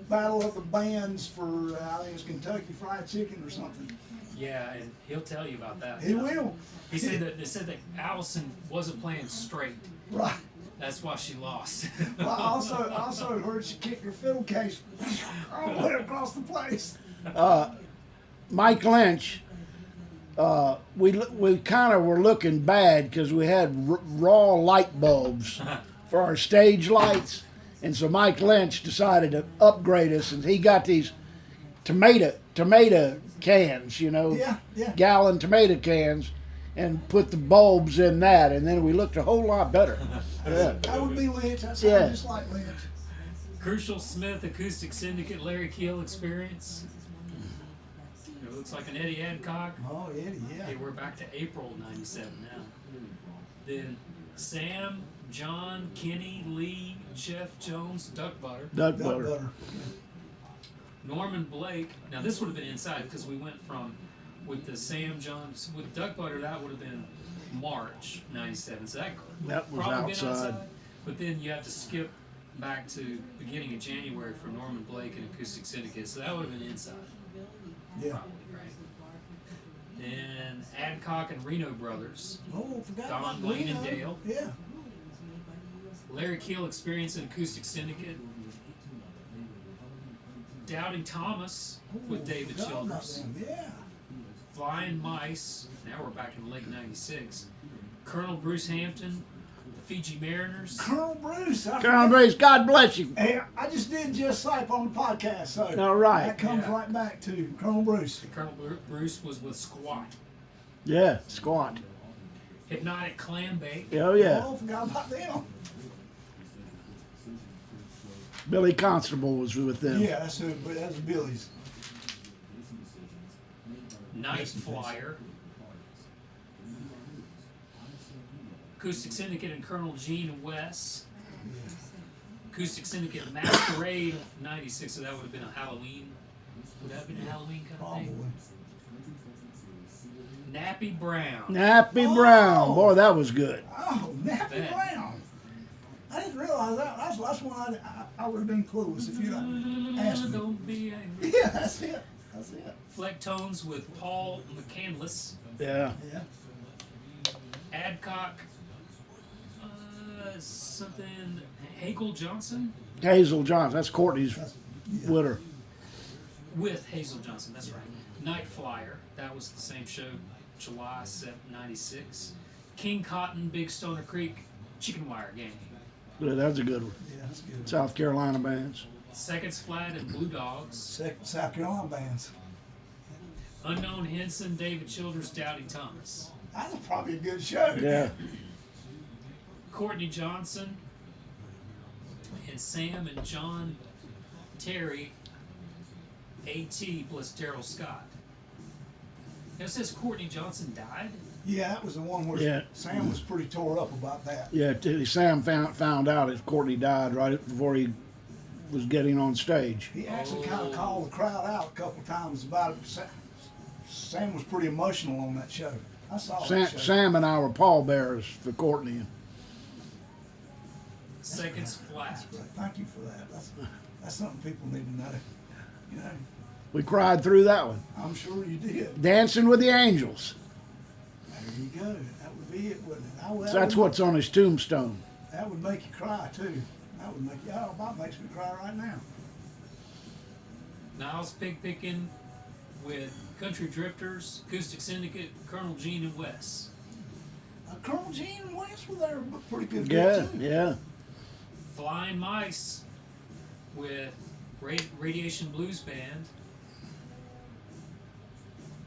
battle of the bands for, I think it was Kentucky Fried Chicken or something.
Yeah, and he'll tell you about that.
He will.
He said that Allison wasn't playing straight.
Right.
That's why she lost.
Well, I also heard she kicked her fiddle case all the way across the place.
Mike Lynch, we kind of were looking bad because we had raw light bulbs for our stage lights, and so Mike Lynch decided to upgrade us, and he got these tomato cans,
Yeah.
gallon tomato cans, and put the bulbs in that, and then we looked a whole lot better. Yeah.
That would be Lynch. That sounds
Yeah.
just like Lynch.
Crucial Smith Acoustic Syndicate, Larry Keel Experience. It looks like an Eddie Adcock.
Oh, Eddie, yeah.
Okay, we're back to April '97 now. Then Sam, John, Kenny, Lee, Jeff Jones, Duck Butter,
Duck
Duck
butter.
butter.
Norman Blake. Now this would have been inside because we went from with the Sam Johns with Duck Butter. That would have been March '97. So
That was
probably been
outside.
But then you have to skip back to beginning of January for Norman Blake and Acoustic Syndicate. So that would have been inside.
Yeah.
Probably, right? And Adcock and Reno Brothers.
Oh, forgot
Don,
about
Blaine, and
Reno.
Dale.
Yeah.
Larry Keel Experience and Acoustic Syndicate. Doubting Thomas with
Ooh,
David
forgot about
Childers.
them, yeah.
Flying Mice. Now we're back in late '96. Colonel Bruce Hampton. The Fiji Mariners.
Colonel Bruce.
Colonel Bruce, God bless you.
Hey, I just did Just Sipe on the podcast, so
All right.
that comes
Yeah.
right back to Colonel Bruce.
And Colonel Bruce was with Squat.
Yeah, squat.
Hypnotic Clam Bake.
Oh, yeah.
Oh, forgot about them.
Billy Constable was with them.
Yeah, that's Billy's.
Night Flyer. Acoustic Syndicate and Colonel Gene and Wes. Acoustic Syndicate Masquerade of '96, so that would have been a Halloween. Would that have been a Halloween kind of
Probably.
thing? Nappy Brown.
Nappy
Oh.
Brown. Boy, that was good.
Oh, Nappy
Bet.
Brown. I didn't realize that. That's one I would have been clueless if you'd asked me.
Don't be angry.
Yeah, that's it. That's it.
Flecktones with Paul McCandless.
Yeah.
Yeah.
Adcock. Something. Hagel Johnson?
Hazel Johnson. That's Courtney's
That's, yeah.
widow.
With Hazel Johnson, that's right. Night Flyer. That was the same show. July 7, 96. King Cotton, Big Stoner Creek, Chicken Wire Gang.
Yeah, that's a good one.
Yeah, that's good.
South Carolina bands.
Seconds Flat and Blue Dogs.
South Carolina bands.
Unknown Henson, David Childers, Dowdy Thomas.
That's probably a good show.
Yeah.
Courtney Johnson and Sam and John Terry, A.T. plus Daryl Scott. It says Courtney Johnson died.
Yeah, that was the one where
Yeah.
Sam was pretty tore up about that.
Yeah, Sam found out that Courtney died right before he was getting on stage.
He actually kind of called the crowd out a couple times about it. Sam was pretty emotional on that show. I saw that show.
Sam and I were pallbearers for Courtney.
Seconds Flat.
Thank you for that. That's something people need to know. You know,
We cried through that one.
I'm sure you did.
Dancing with the Angels.
There you go. That would be it, wouldn't it?
So that's what's on his tombstone.
That would make you cry too. That would make you. Oh, about makes me cry right now.
Niles Pig Pickin' with Country Drifters, Acoustic Syndicate, Colonel Gene and Wes.
Colonel Gene and Wes were there, but pretty good.
Yeah,
too.
yeah.
Flying Mice with Radiation Blues Band.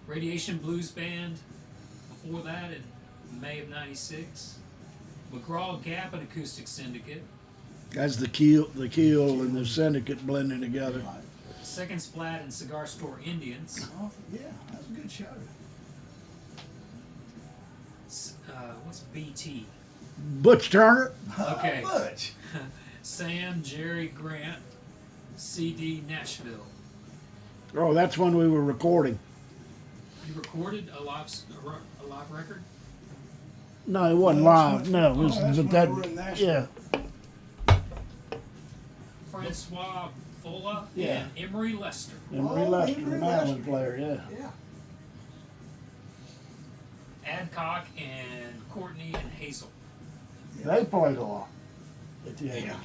Radiation Blues Band before that in May of 96. McGraw Gap and Acoustic Syndicate.
That's the keel and the syndicate blending together.
Right.
Seconds Flat and Cigar Store Indians.
Oh, yeah, that's a good show.
What's BT?
Butch Turner.
Okay.
Butch.
Sam, Jerry, Grant, CD, Nashville.
Oh, that's when we were recording.
You recorded a live record?
No, it wasn't
No,
live.
that's
No, it
when-
was
that's when
that.
we were in Nashville.
Yeah,
Francois Fola
Yeah.
and Emery Lester.
Emery
Oh,
Lester, the
Emery
mandolin
Lester.
player. Yeah.
Yeah.
Adcock and Courtney and Hazel.
They played a lot at the Angels.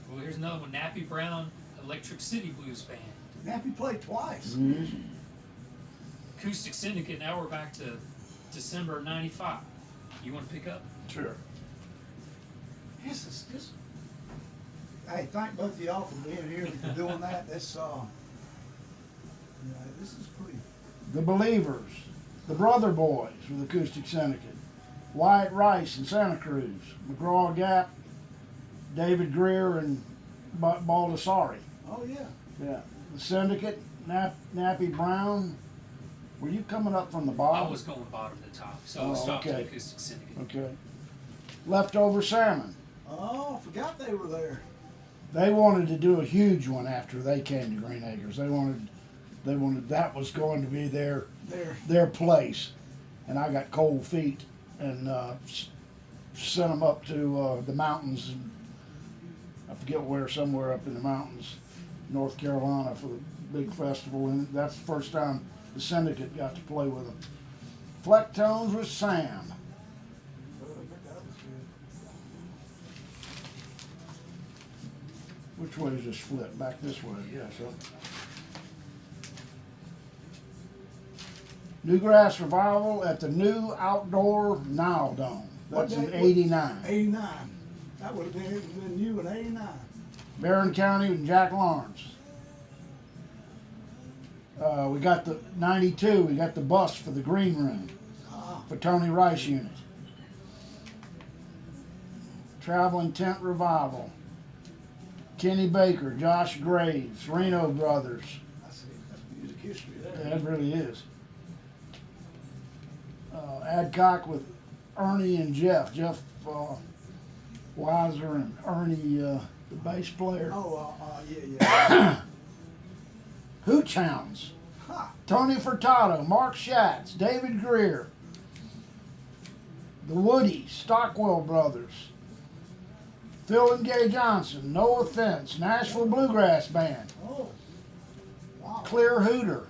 Well, here's another one. Nappy Brown, Electric City Blues Band.
Nappy played twice.
Mm-hmm.
Acoustic Syndicate, now we're back to December 95. You want to pick up?
Sure.
This is this. Hey, thank both of y'all for being here and for doing that. This this is pretty.
The Believers, the Brother Boys with Acoustic Syndicate, Wyatt Rice in Santa Cruz, McGraw Gap, David Greer and Baldessari.
Oh yeah.
Yeah. The Syndicate, Nappy Brown. Were you coming up from the bottom?
I was going bottom to top, so I'll stop to
okay.
Acoustic Syndicate.
Okay. Leftover Salmon.
Oh, I forgot they were there.
They wanted to do a huge one after they came to Green Acres. They wanted that was going to be
There.
their place, and I got cold feet and sent them up to the mountains. I forget where, somewhere up in the mountains, North Carolina, for the big festival, and that's the first time the Syndicate got to play with them. Flecktones with Sam.
That was good.
Which way is this flip? Back this way, yeah. So. Newgrass Revival at the new outdoor Nile Dome. That's in '89.
89. That would have been you in 89.
Barron County and Jack Lawrence. We got the '92. We got the bus for the Green Room for Tony Rice Unit. Traveling Tent Revival. Kenny Baker, Josh Graves, Reno Brothers.
That's music history there.
That really is. Adcock with Ernie and Jeff. Jeff Weiser and Ernie, the bass player.
Oh, yeah.
Hooch Hounds.
Ha.
Tony Furtado, Mark Schatz, David Greer. The Woodies, Stockwell Brothers. Phil and Gay Johnson, No Offense, Nashville Bluegrass Band.
Oh. Wow.
Clear Hooter.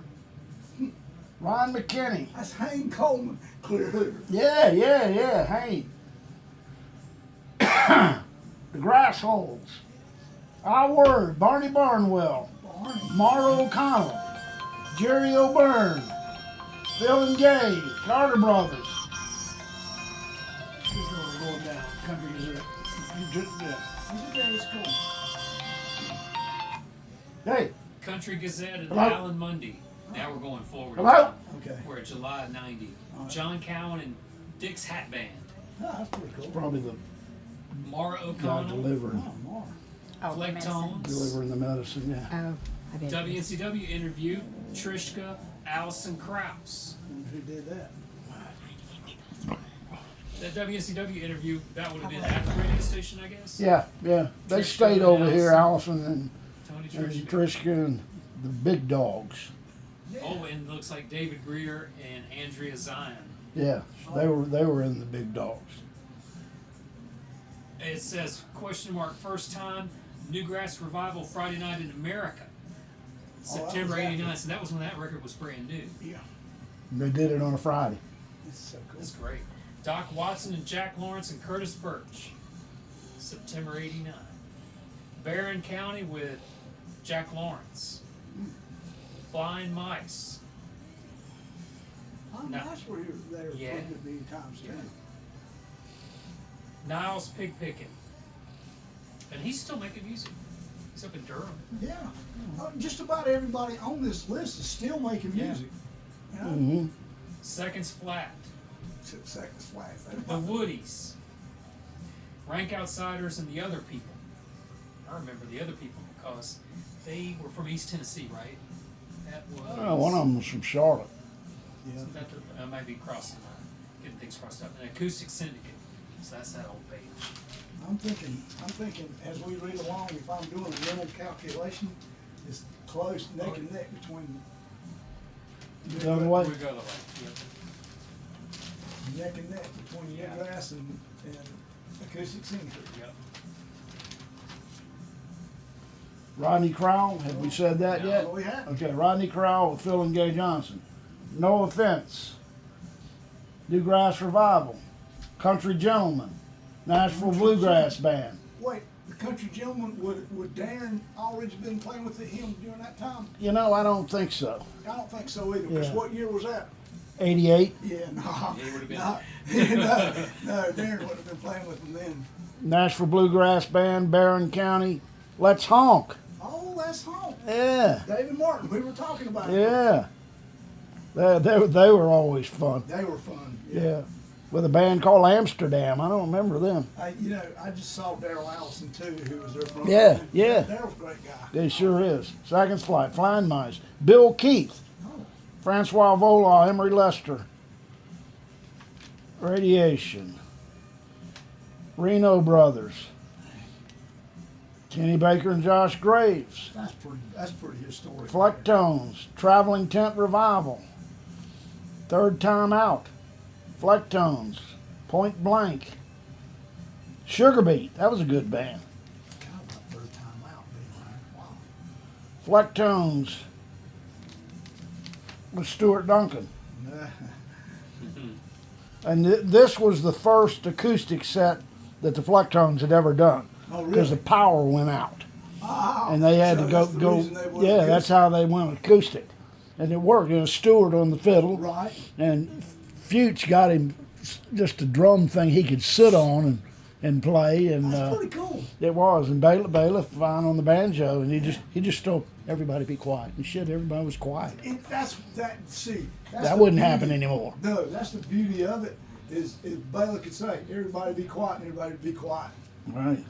Ron McKinney.
That's Hayne Coleman, Clear Hooter.
Yeah, Hayne. The Grassholds. Our Word, Barney Barnwell.
Barney.
Mara O'Connell. Jerry O'Byrne. Phil and Gay, Carter Brothers. This is where we're going down. Country Gazette.
Yeah, it's cool.
Hey,
Country Gazette and
Hello?
Alan Mundy. Now we're going forward.
Hello?
Okay.
We're at July 90.
Alright.
John Cowan and Dick's Hat Band.
Oh, that's pretty cool.
probably the
Mara
guy
O'Connell.
delivering,
Oh, more.
Oh, the
Fleck
medicine.
Tones.
delivering the medicine. Yeah.
Oh, I did.
WNCW interview Trishka Allison Krause.
Wonder who did that?
That WNCW interview, that would have been at the radio station, I guess?
Yeah, yeah. They
Trishka
stayed over
and
here, Allison and
Tony
and
Trishka.
Trishka and the big dogs.
Oh, and it looks like David Greer and Andrea Zion.
Yeah, they were in the big dogs.
It says, question mark, first time, Newgrass Revival Friday Night in America. September
was after.
'89, so that was when that record was brand new.
Yeah.
They did it on a Friday.
It's so cool.
That's great. Doc Watson and Jack Lawrence and Curtis Birch. September '89. Barron County with Jack Lawrence. Flying Mice.
Oh,
No.
nice where you were there
Yeah.
pretty many times too.
Niles Pig Pickin'. And he's still making music. He's up in Durham.
Yeah. Just about everybody on this list is still making
Yeah.
music. You know?
Mm-hmm.
Seconds Flat.
Except Seconds Flat.
The Woodies. Rank Outsiders and the Other People. I remember the Other People because they were from East Tennessee, right? That was.
One of them was from Charlotte.
Yeah.
So that I might be crossing, getting things crossed up. An Acoustic Syndicate. So that's that old page.
I'm thinking as we read along, if I'm doing a mental calculation, it's close neck and neck between
The other way.
We go the way. Yep.
neck and neck between
Yeah.
Newgrass and Acoustic Syndicate.
Yep.
Rodney Crowell, have we said that
No.
yet?
We have.
Okay, Rodney Crowell with Phil and Gay Johnson. No Offense. Newgrass Revival. Country Gentleman. Nashville Bluegrass Band.
Wait, the Country Gentleman, would Darren already been playing with him during that time?
You know, I don't think so.
I don't think so either. Because
Yeah.
what year was that?
88.
Yeah, no.
He would have been.
No, Darren would have been playing with him then.
Nashville Bluegrass Band, Barron County. Let's Honk.
Oh, that's home.
Yeah,
David Martin, we were talking about him.
yeah. They were always fun.
They were fun.
Yeah. With a band called Amsterdam. I don't remember them.
I just saw Daryl Allison too, who was there from.
Yeah, yeah.
Daryl's a great guy.
It sure is. Seconds Flight, Flying Mice. Bill Keith.
Oh,
Francois Vola, Emery Lester. Radiation. Reno Brothers. Kenny Baker and Josh Graves.
that's pretty historic.
Flecktones. Traveling Tent Revival. Third Time Out. Flecktones. Point Blank. Sugar Beat. That was a good band.
God, my third time out being like, wow.
Flecktones. With Stuart Duncan. And this was the first acoustic set that the Flecktones had ever done.
Oh,
Because the
really?
power went out.
Ah,
And they had
so
to
that's the
go.
reason they went
Yeah, that's
acoustic.
how they went acoustic. And it worked. It was Stewart on the fiddle.
Right.
And Fuchs got him just a drum thing he could sit on and play. And
That's pretty cool.
it was. And Bailiff fine on the banjo. And he just told everybody be quiet. And shit, everybody was quiet.
That's
That
the
wouldn't happen
beauty-
anymore.
No, that's the beauty of it. Is Baylor could say, everybody be quiet and everybody be quiet.
Right.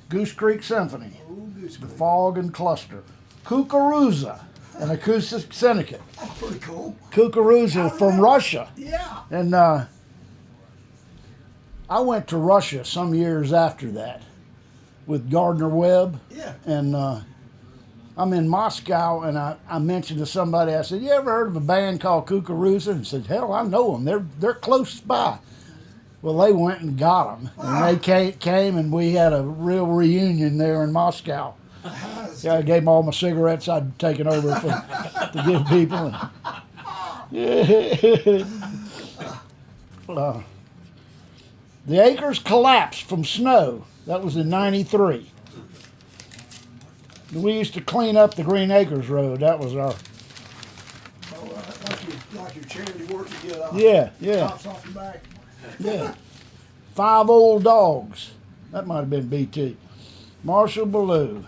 Goose Creek Symphony.
Oh, goose
The
creek.
Fog and Cluster. Kukuruza, an acoustic syndicate.
That's pretty cool.
Kukuruza from Russia.
Yeah.
And I went to Russia some years after that with Gardner Webb.
Yeah.
And I'm in Moscow, and I mentioned to somebody, I said, you ever heard of a band called Kukuruza? And said, hell, I know them. They're close by. Well, they went and got them. And they came, and we had a real reunion there in Moscow. Yeah, I gave them all my cigarettes I'd taken over to give people. The acres collapsed from snow. That was in '93. We used to clean up the Green Acres Road. That was our.
Like your charity work to get
Yeah.
tops off your back.
Yeah. 5 Old Dogs. That might have been BT. Marshall Ballou.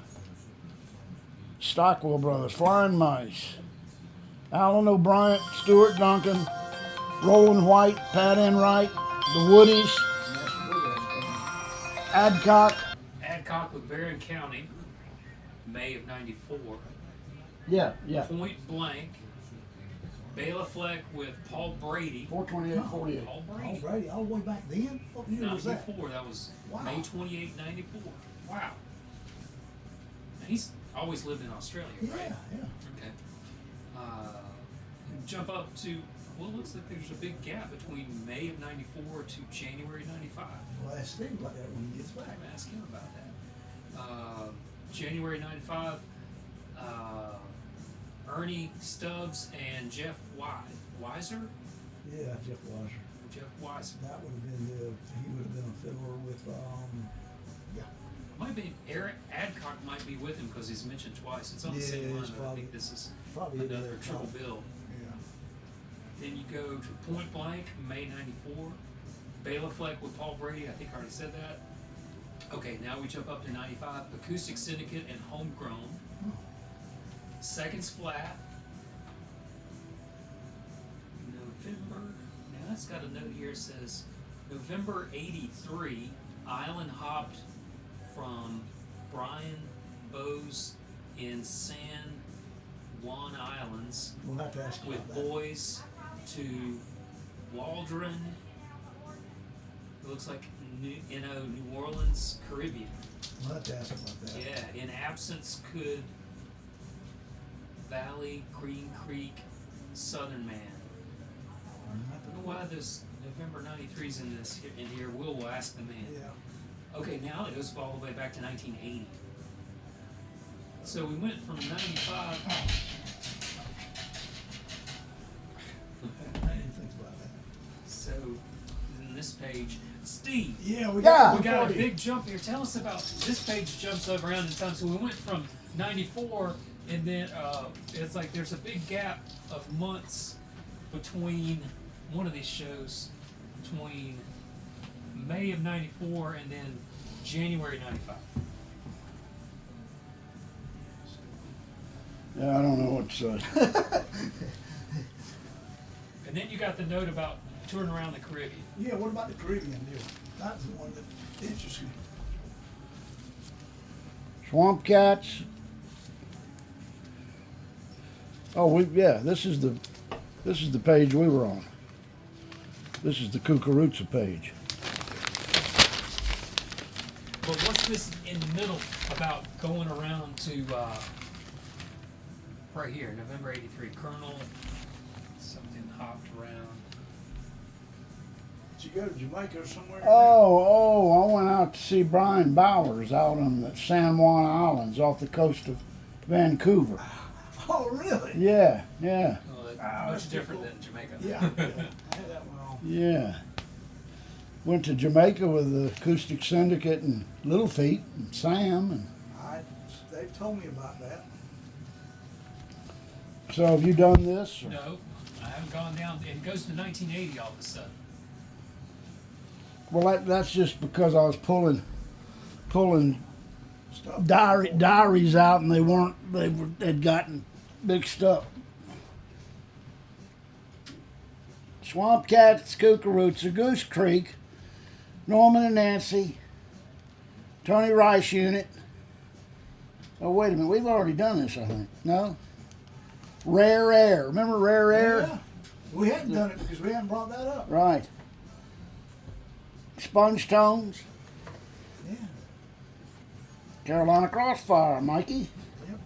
Stockwell Brothers. Flying Mice. Alan O'Brien. Stuart Duncan. Roland White. Pat Enright. The Woodies. Adcock.
Adcock with Barron County, May of '94.
Yeah.
Point Blank, Bela Fleck with Paul Brady.
428-48.
Paul
Oh,
Brady.
Brady, all the way back then? What year was that?
94. That was
Wow.
May 28, '94. Wow. And he's always lived in Australia,
Yeah,
right?
yeah.
Okay. Jump up to, well, it looks like there's a big gap between May of '94 to January '95.
Well, ask Steve about that when he gets back.
I'm asking him about that. January '95, Ernie Stubbs and Jeff Weiser?
Yeah, Jeff Washer.
Jeff Weiser.
That would have been he would have been a fiddler with, yeah.
Might be Eric Adcock might be with him because he's mentioned twice. It's on the
Yeah,
same line,
it's
but I
probably-
think this is
Probably
another
it is,
triple
probably.
bill.
Yeah.
Then you go to Point Blank, May '94. Bela Fleck with Paul Brady. I think I already said that. Okay, now we jump up to '95. Acoustic Syndicate and Homegrown. Seconds Flat. November. Now it's got a note here. It says November '83. Island hopped from Brian Bowes in San Juan Islands
We'll have to ask
with
about that.
boys to Waldron. It looks like New Orleans, Caribbean.
We'll have to ask about that.
Yeah, in absence could Valley, Green Creek, Southern Man. I don't know why this November '93's in here. We'll ask the man.
Yeah.
Okay, now it goes all the way back to 1980. So we went from '95.
I didn't think about that.
So in this page, Steve.
Yeah, we
Yeah.
We got a
40.
big jump here. Tell us about this page. Jumps around in time. So we went from '94, and then it's like there's a big gap of months between one of these shows, between May of '94 and then January '95.
Yeah, I don't know what to say.
And then you got the note about touring around the Caribbean.
Yeah, what about the Caribbean deal? That's the one that interests me.
Swamp Cats. Oh, this is the page we were on. This is the Cucuruzza page.
But what's this in the middle about going around to right here, November '83, Colonel, something hopped around.
Did you go to Jamaica or somewhere?
Oh, I went out to see Brian Bowers out on the San Juan Islands off the coast of Vancouver.
Oh, really?
Yeah.
Well,
that's
much
too
different
cool.
than Jamaica.
Yeah, I had that one wrong.
Yeah. Went to Jamaica with the Acoustic Syndicate and Little Feat and Sam. And
They've told me about that.
so have you done this? or-
No, I haven't gone down. It goes to 1980 all of a sudden.
Well, that's just because I was pulling
Stuff.
diaries out and they'd gotten mixed up. Swamp Cats, Cucuruzza, Goose Creek, Norman and Nancy, Tony Rice Unit. Oh, wait a minute. We've already done this, I think. No? Rare Air. Remember Rare Air?
Yeah. We hadn't done it because we hadn't brought that up.
Right. Sponge Tones,
Yeah.
Carolina Crossfire, Mikey.
Yep.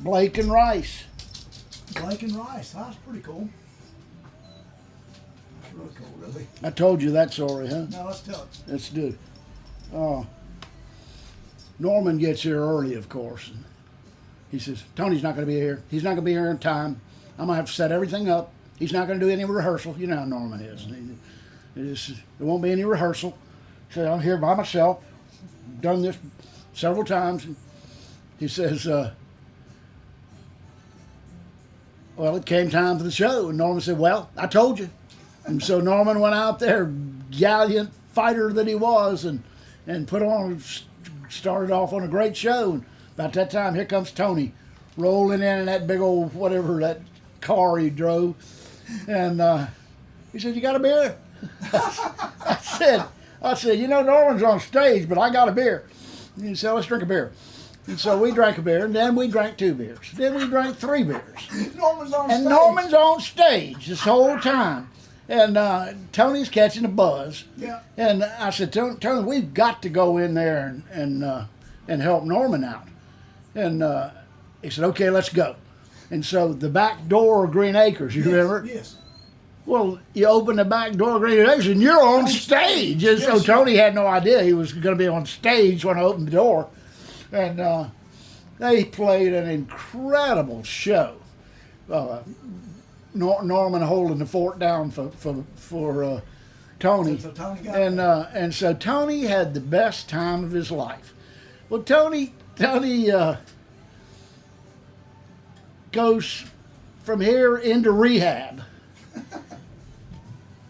Blake and Rice.
Blake and Rice. That's pretty cool. That's really cool, really.
I told you that story, huh?
Now let's tell it.
Let's do. Norman gets here early, of course. And he says, Tony's not going to be here. He's not going to be here in time. I'm going to have to set everything up. He's not going to do any rehearsal. You know how Norman is. There won't be any rehearsal. So I'm here by myself. Done this several times. And he says, well, it came time for the show, and Norman said, "Well, I told you." And so Norman went out there, gallant fighter that he was, and started off on a great show. And about that time, here comes Tony, rolling in that big old whatever that car he drove, and he said, "You got a beer?" I said, "You know, Norman's on stage, but I got a beer." And he said, "Let's drink a beer." And so we drank a beer, and then we drank 2 beers. Then we drank 3 beers.
Norman's on
And
stage.
Norman's on stage this whole time. And Tony's catching a buzz.
Yeah.
And I said, Tony, we've got to go in there and help Norman out. And he said, "Okay, let's go." And so the back door of Green Acres, you remember?
Yes.
Well, you open the back door of Green Acres and you're on stage. And so
Yes,
Tony had no idea he was going to be on stage when I opened the door. And they played an incredible show. Norman holding the fort down for Tony.
So Tony got
And so Tony had the best time of his life. Well, Tony goes from here into rehab.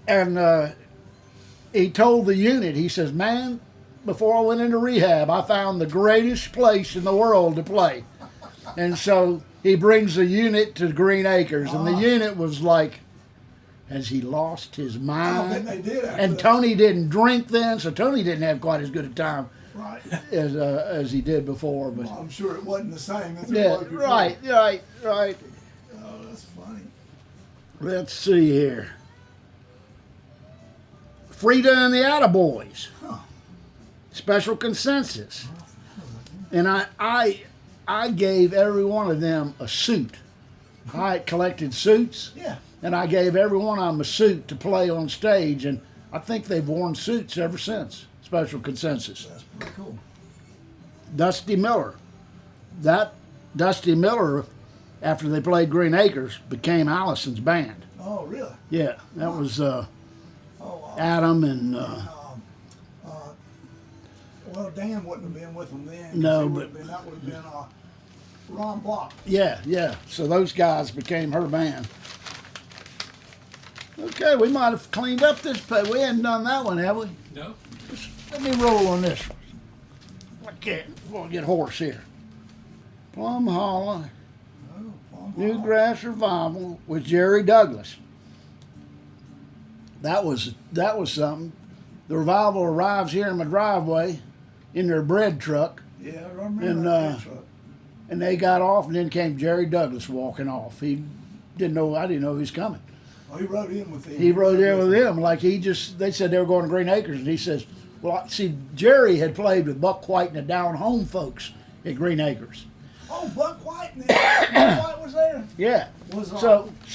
And he told the unit, he says, "Man, before I went into rehab, I found the greatest place in the world to play." And so he brings the unit to Green Acres, and the unit was like, has he lost his
I
mind?
bet they did.
And Tony didn't drink then, so Tony didn't have quite as good a time
Right.
as he did before. But
Well, I'm sure it wasn't the same as it
yeah,
was before.
right.
Oh, that's funny.
Let's see here. Frida and the Attaboys.
Huh.
Special consensus. And I gave every one of them a suit. I collected suits,
Yeah.
and I gave every one of them a suit to play on stage, and I think they've worn suits ever since. Special consensus.
That's pretty cool.
Dusty Miller. That Dusty Miller, after they played Green Acres, became Allison's band.
Oh, really?
Yeah, that was
Oh,
Adam and
well, Dan wouldn't have been with them then. 'cause
No,
he
but-
would have been, that would have been Ron Block.
yeah. So those guys became her band. Okay, we might have cleaned up this page. We hadn't done that one, have we?
No.
Let me roll on this one. I can't. We'll get hoarse here. Plum Hollow,
Oh, Plum Hall.
Newgrass Revival with Jerry Douglas. That was something. The revival arrives here in my driveway in their bread truck,
Yeah, I remember
And,
that truck.
and they got off, and then came Jerry Douglas walking off. He didn't know. I didn't know he was coming.
Oh, he rode in with him.
He rode in with him like they said they were going to Green Acres, and he says, "Well, see, Jerry had played with Buck White and the Down Home folks at Green Acres."
Oh, Buck White. Buck White was there.
Yeah.
Was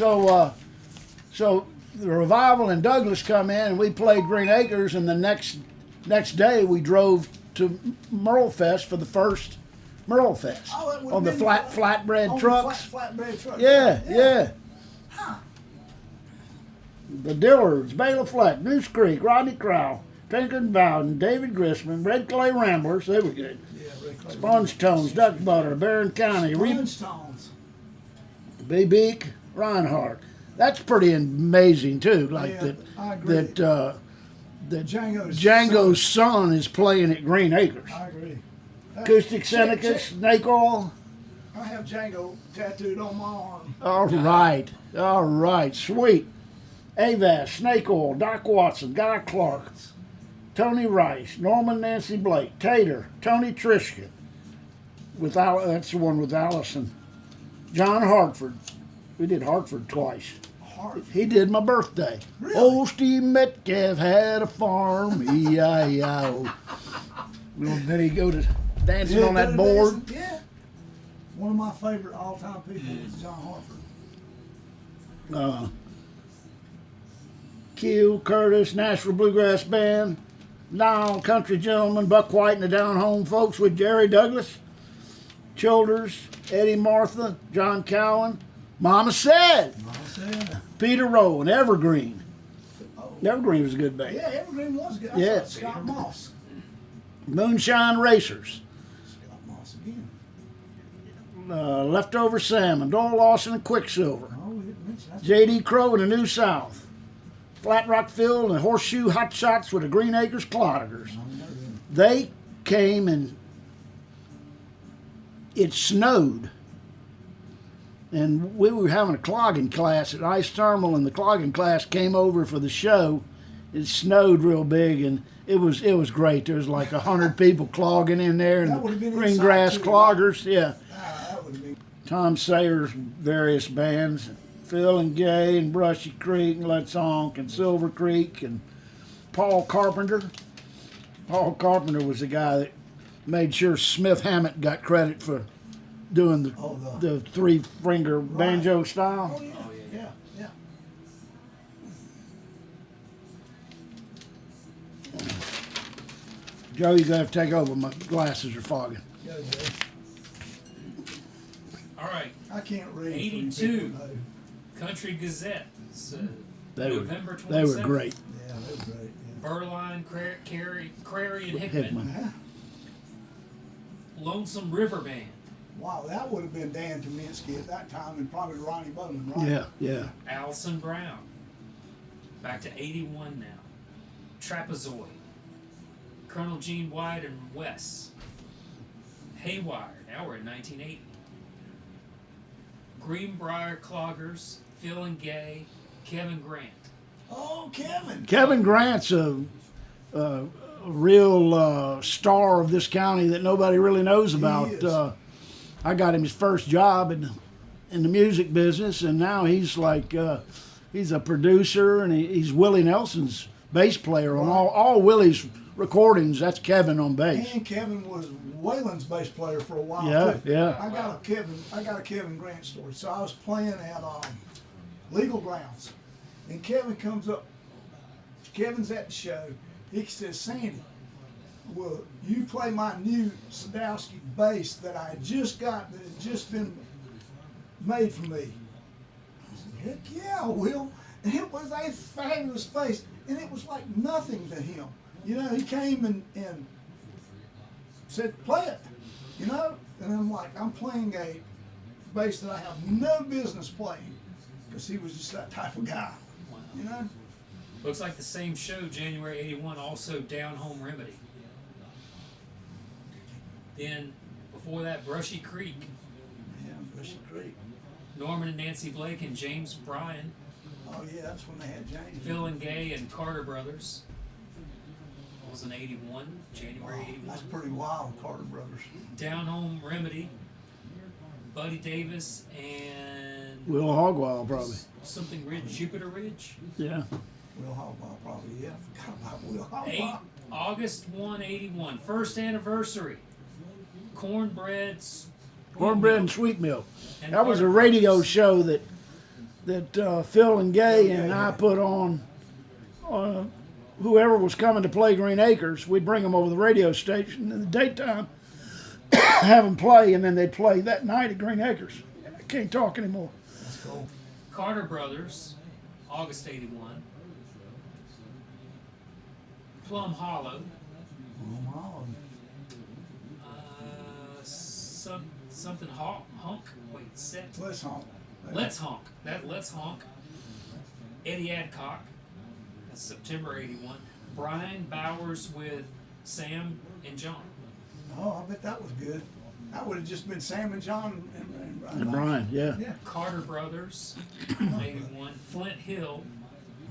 So the revival and Douglas come in, and we played Green Acres, and the next day we drove to Merlefest for the first Merlefest
Oh, it would've
on the
been
flatbread
on
trucks.
The flatbread truck.
Yeah.
Huh.
The Dillards, Bela Fleck, Moose Creek, Rodney Crowell, Pinkerton Bowden, David Grisman, Red Clay Ramblers, they were good.
Yeah, Red Clay.
Sponge Tones, Duck Butter, Barron County,
Stones.
Beak, Reinhardt. That's pretty amazing too. Like
Yeah,
that.
I agree.
That
Django's
son is playing at Green Acres.
I agree.
Acoustic Seneca, Snake Oil.
I have Django tattooed on my arm.
All right, sweet. Avas, Snake Oil, Doc Watson, Guy Clark, Tony Rice, Norman Nancy Blake, Tater, Tony Trishkin. That's the one with Allison. John Hartford. We did Hartford twice.
Heart.
He did my birthday.
Really?
Old Steve Metcalf had a farm, E-I-E-I-O. Then he go to dancing on that board.
Yeah. One of my favorite all-time people is John Hartford.
Keel, Curtis, Nashville Bluegrass Band, Nile Country Gentlemen, Buck White and the Down Home Folks with Jerry Douglas, Childers, Eddie Martha, John Cowan, Mama Said, Peter Rowe, and Evergreen.
Oh.
Evergreen was a good band.
Yeah, Evergreen was good. I
Yeah.
thought Scott Moss.
Moonshine Racers.
Scott Moss again.
Leftover Salmon, Doyle Lawson and Quicksilver,
Oh, we didn't mention that.
J.D. Crowe and the New South, Flat Rock Phil and the Horseshoe Hot Shots with the Green Acres Clodders. They came and it snowed. And we were having a clogging class at Ice Thermal, and the clogging class came over for the show. It snowed real big, and it was great. There was like 100 people clogging in there, and
That would've been
green
inside
grass
too,
cloggers. Yeah,
That would have been.
Tom Sayer's various bands, Phil and Gay and Brushy Creek and Let's Honk and Silver Creek and Paul Carpenter. Paul Carpenter was the guy that made sure Smith Hammett got credit for doing the three-finger banjo style.
Oh yeah, yeah, yeah.
Joe, you're gonna have to take over. My glasses are fogging.
Yeah, yeah.
All right.
I can't read.
82. Country Gazette.
They
November
were
27th.
they were great.
Yeah, they were great. Yeah.
Burline, Crary, and Hickman.
Hickman.
Lonesome River Band.
Wow, that would have been Dan Tominski at that time, and probably Ronnie Bowman, right?
Yeah, yeah.
Allison Brown. Back to 81 now. Trapezoid. Colonel Gene White and Wes. Haywire. Now we're in 1980. Greenbrier Cloggers. Phil and Gay. Kevin Grant.
Oh, Kevin.
Kevin Grant's a real star of this county that nobody really knows about.
is.
I got him his first job in the music business, and now he's like he's a producer, and he's Willie Nelson's bass player on all Willie's recordings. That's Kevin on bass.
And Kevin was Waylon's bass player for a while
Yeah,
too.
yeah.
I got a Kevin Grant story. So I was playing at Legal Grounds, and Kevin comes up. Kevin's at the show. He says, "Sandy, will you play my new Sadowski bass that I just got, that had just been made for me?" I said, "Heck yeah, I will." And it was a fabulous bass, and it was like nothing to him. You know, he came and said, "Play it," you know? And I'm like, I'm playing a bass that I have no business playing, because he was just that type of guy,
Wow.
you know?
Looks like the same show, January 81, also Down Home Remedy. Then, before that, Brushy Creek.
Yeah, Brushy Creek.
Norman and Nancy Blake and James Bryan.
Oh yeah, that's when they had James.
Phil and Gay and Carter Brothers. That was in 81, January
Wow,
81.
that's pretty wild, Carter Brothers.
Down Home Remedy. Buddy Davis and
Will Hogwild probably.
something Ridge, Jupiter Ridge.
Yeah.
Will Hogwild probably, yeah. Forgot about Will
8
Hogwild.
August 1, 81. First anniversary. Cornbread.
Cornbread and Sweet Milk.
And
That was a
Carter
radio
Brothers.
show that Phil and Gay and I put on. Whoever was coming to play Green Acres, we'd bring them over to the radio station in the daytime, have them play, and then they'd play that night at Green Acres. I can't talk anymore.
That's cool.
Carter Brothers, August 81. Plum Hollow.
Oh, wow.
Something honk. Wait, set.
Let's honk.
Let's honk. Let's honk. Eddie Adcock. That's September 81. Brian Bowers with Sam and John.
Oh, I bet that was good. That would have just been Sam and John and
And Brian, yeah.
Yeah.
Carter Brothers, 81. Flint Hill.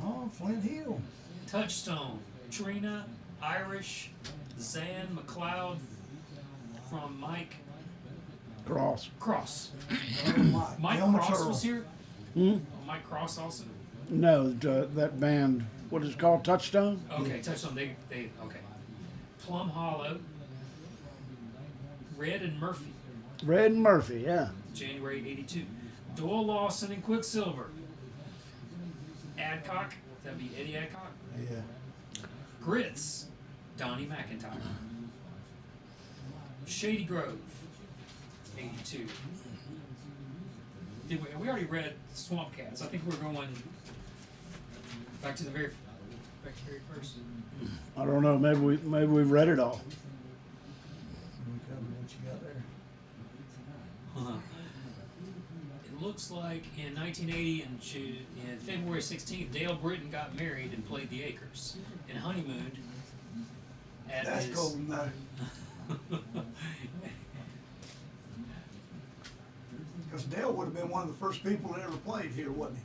Oh, Flint Hill.
Touchstone. Trina, Irish, Zan McLeod from Mike
Cross.
Cross.
Oh,
Mike
Elmer
Cross
Turtle.
was here?
Hmm?
Oh, Mike Cross also?
No, that band, what is it called? Touchstone?
Okay, Touchstone, they okay. Plum Hollow. Red and Murphy,
Red and Murphy, yeah.
January 82. Doyle Lawson and Quicksilver. Adcock, that'd be Eddie Adcock.
Yeah.
Grits, Donnie McIntyre. Shady Grove, 82. We already read Swamp Cats. I think we're going back to the very first.
I don't know. Maybe we've read it all.
Let me cover what you got there.
It looks like in 1980 in February 16th, Dale Britton got married and played the Acres and honeymooned at
That's
his.
cool, no. Because Dale would have been one of the first people that ever played here, wasn't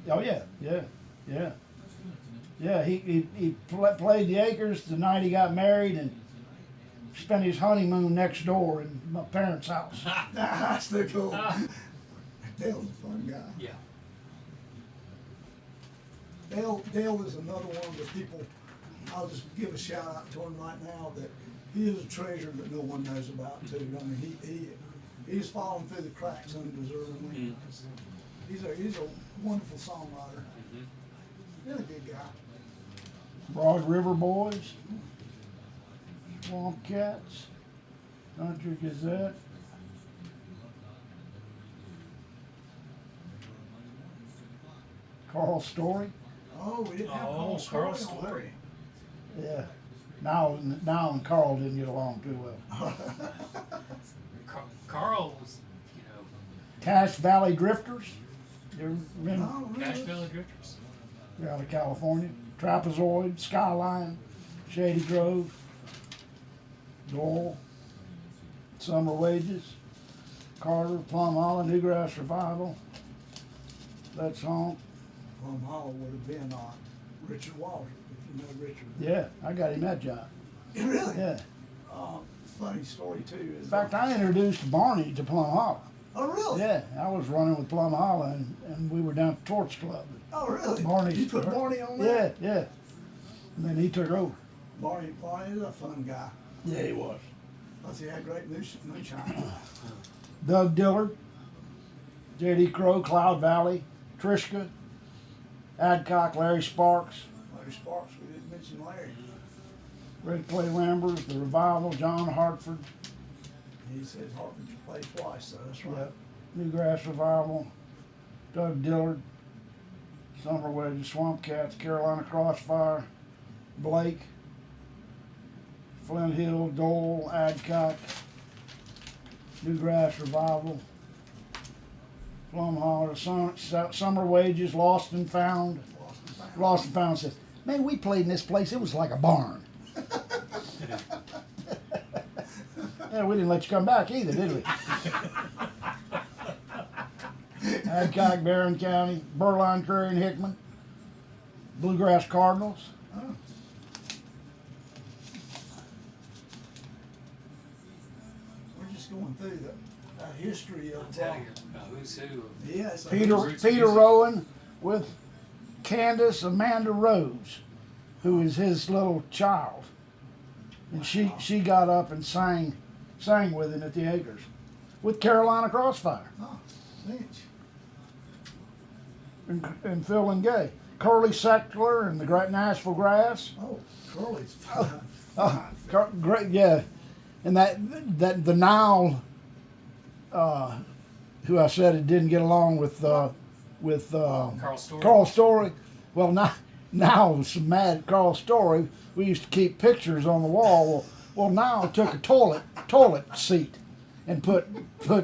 he?
Oh yeah, yeah. Yeah, he played the Acres the night he got married and spent his honeymoon next door in my parents' house.
That's the cool. Dale's a fun guy.
Yeah.
Dale is another one of the people, I'll just give a shout out to him right now, that he is a treasure that no one knows about too. I mean, he's fallen through the cracks undeservingly. He's a wonderful songwriter. He's a good guy.
Broad River Boys, Swamp Cats, Country Gazette. Carl Story.
Oh, we didn't have
Oh, Carl
Story on
Story.
Yeah. Now and Carl didn't get along too well.
Carl was, you know,
Cache Valley Drifters. You ever been
Oh, really?
Cache Valley Drifters.
They're out of California. Trapezoid, Skyline, Shady Grove, Doyle, Summer Wages, Carter, Plum Hollow, Newgrass Revival. Let's Honk.
Plum Hollow would have been Richard Walter, if you know Richard.
Yeah, I got him that job.
Really?
Yeah.
Funny story too. Is
In fact, I introduced Barney to Plum Hollow.
Oh, really?
Yeah, I was running with Plum Hollow, and we were down at Torch Club.
Oh, really?
Barney.
You put Barney on
Yeah,
that?
yeah. And then he took over.
Barney is a fun guy.
Yeah, he was.
Plus, he had great moonshine.
Doug Dillard, J.D. Crow, Cloud Valley, Trishka, Adcock, Larry Sparks,
Larry Sparks, we didn't mention Larry.
Red Clay Lambers, The Revival, John Hartford,
He said Hartford played twice, so that's right.
yep. Newgrass Revival, Doug Dillard, Summer Wedges, Swamp Cats, Carolina Crossfire, Blake, Flint Hill, Dole, Adcock, Newgrass Revival, Plum Holler, Summer Wages, Lost and Found. Lost and Found says, man, we played in this place, it was like a barn. Yeah, we didn't let you come back either, did we? Adcock, Barron County, Burline, Curry, and Hickman, Bluegrass Cardinals.
Oh. We're just going through the history
I'll
of
tell you, who's who.
yes.
Peter
Roots
Peter
music.
Rowan with Candace Amanda Rose, who is his little child, and she got up and sang with him at the Acres, with Carolina Crossfire
Oh, Lynch.
and Phil and Gay, Curly Seckler and the Great Nashville Grass.
Oh, Curly's fine.
Great, yeah, and that the Nile, who I said it didn't get along with
Carl Story.
Carl Story. Well, now was so mad at Carl Story. We used to keep pictures on the wall. Well, now took a toilet seat and put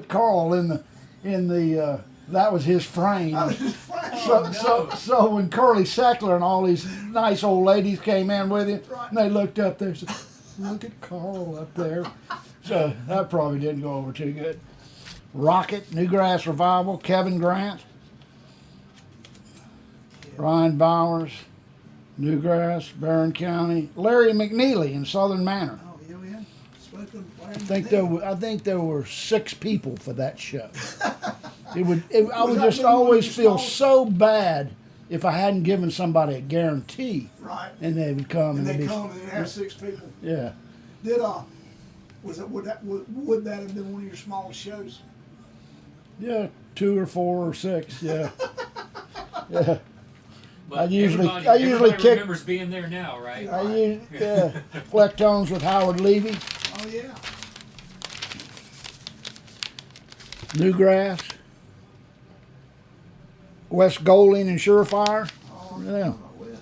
Carl in the that was his frame. So when Curly Seckler and all these nice old ladies came in with him,
Right.
and they looked up there and said, look at Carl up there. So that probably didn't go over too good. Rocket, Newgrass Revival, Kevin Grant, Ryan Bowers, Newgrass, Barron County, Larry McNeely in Southern Manor.
Oh, yeah. Spoken
I think there were 6 people for that show. I would
that
just
been
always
one of your
feel
small-
so bad if I hadn't given somebody a guarantee,
Right.
and they would come
And
and
they
they'd be,
come and they have 6 people.
yeah.
Did would that have been one of your smallest shows?
Yeah, 2 or 4 or 6. Yeah, yeah.
But
I usually
everybody
kick-
remembers being there now, right?
I use Flecktones with Howard Levy,
Oh yeah.
Newgrass, West Golding and Surefire,
Oh,
Yeah.
West.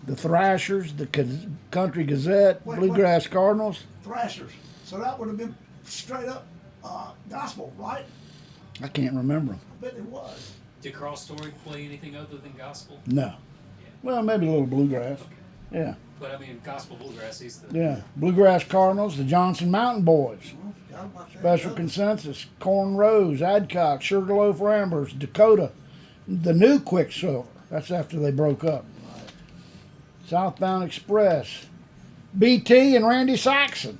the Thrashers, the Country Gazette,
Wait.
Bluegrass Cardinals.
Thrashers. So that would have been straight up gospel, right?
I can't remember 'em.
I bet it was.
Did Cross Story play anything other than gospel?
No. Well, maybe a little bluegrass. Yeah,
But I mean, gospel bluegrass. He's the
yeah. Bluegrass Cardinals, the Johnson Mountain Boys,
Well, forgot about that.
Special Consensus, Corn Rose, Adcock, Sugarloaf Ramblers, Dakota, the new Quicksilver. That's after they broke up. Southbound Express, BT and Randy Saxon.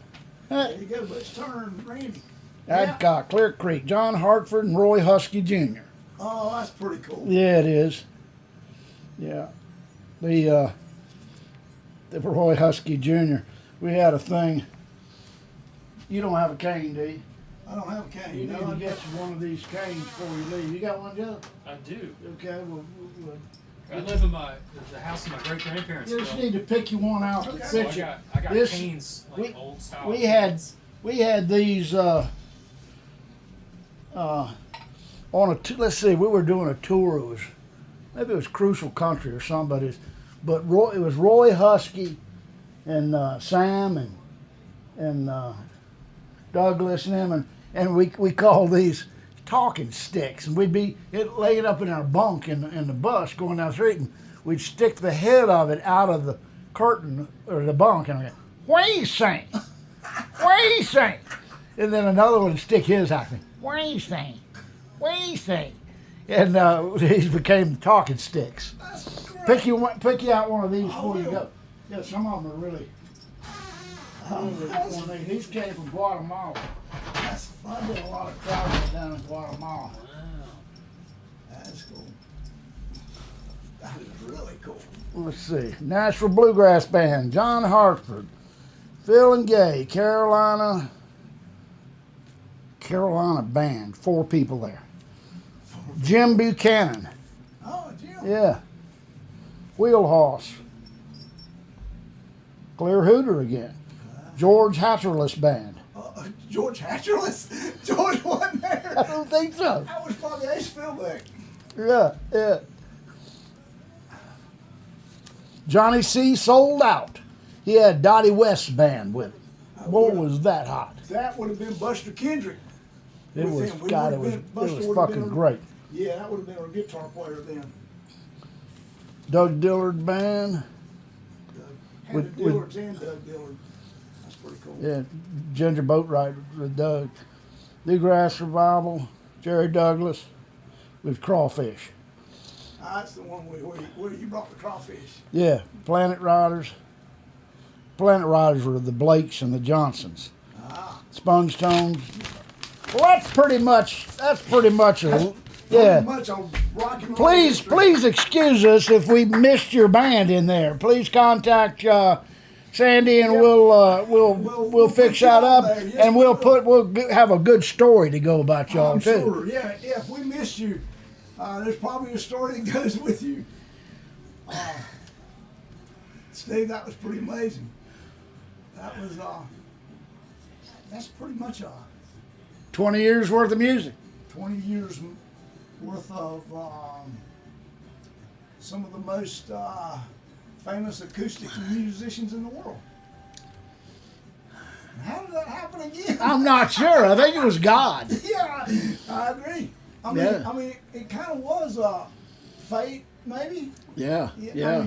There you go, Butch Turner and Randy.
Adcock, Clear Creek, John Hartford, and Roy Husky Jr.
Oh, that's pretty cool.
Yeah, it is. Yeah. The Roy Husky Jr. We had a thing. You don't have a cane, do you?
I don't have a cane.
You need
No,
to get you one of these canes before you leave. You got one, Joe?
I do.
Okay, well,
I live in the house of my great grandparents.
you just need to pick you one out that
Okay.
So
fits you.
I got
This-
canes, like old style.
We had
canes.
these on let's see, we were doing a tour. Maybe it was Crucial Country or somebody's, but it was Roy Husky and Sam and Douglas and them, and we called these talking sticks, and we'd be laying up in our bunk in the bus going down the street, and we'd stick the head of it out of the curtain or the bunk, and we'd go, "What do you think? What do you think?" And then another one would stick his out. "What do you think? What do you think?" And these became talking sticks.
that's great.
Pick you out one of these before you go. Yeah, some of them are really. These came from Guatemala.
That's
I
fun.
did a lot of traveling down in Guatemala.
Wow.
That's cool. That is really cool.
Let's see. Nashville Bluegrass Band, John Hartford, Phil and Gay, Carolina Band, 4 people there. Jim Buchanan,
Oh, Jim.
yeah. Wheelhouse, Clear Hooter again. George Hatcherless Band.
George Hatcherless? George wasn't there.
I don't think so.
That was probably Ace Philbeck.
Yeah. Johnny C. Sold Out. He had Dottie West's band with him. Boy, was that hot.
That would have been Buster Kendrick.
It
With
was,
him, we
God, it
would've
was,
been- Buster
it was
would've
fucking
been-
great.
Yeah, that would have been our guitar player then.
Doug Dillard Band.
Had
With-
the Dillards and Doug Dillard. That's pretty cool.
Yeah, Ginger Boat Rider with Doug. Newgrass Revival, Jerry Douglas with Crawfish.
That's the one where you brought the crawfish.
Yeah, Planet Riders. Planet Riders were the Blakes and the Johnsons.
Ah,
Sponge Tones. Well, that's pretty much a, yeah.
pretty much a rock and roll
Please,
history.
please excuse us if we missed your band in there. Please contact Sandy, and
Yeah.
we'll fix
put you
that
on
up,
there. Yes,
and
we
we'll
will.
have a good story to go about y'all
I'm
too.
sure. Yeah, if we missed you, there's probably a story that goes with you. Steve, that was pretty amazing. That was that's pretty much
20 years worth of music.
20 years worth of some of the most famous acoustic musicians in the world. How did that happen again?
I'm not sure. I think it was God.
Yeah, I agree. I mean,
Yeah.
it kind of was fate, maybe.
Yeah, yeah.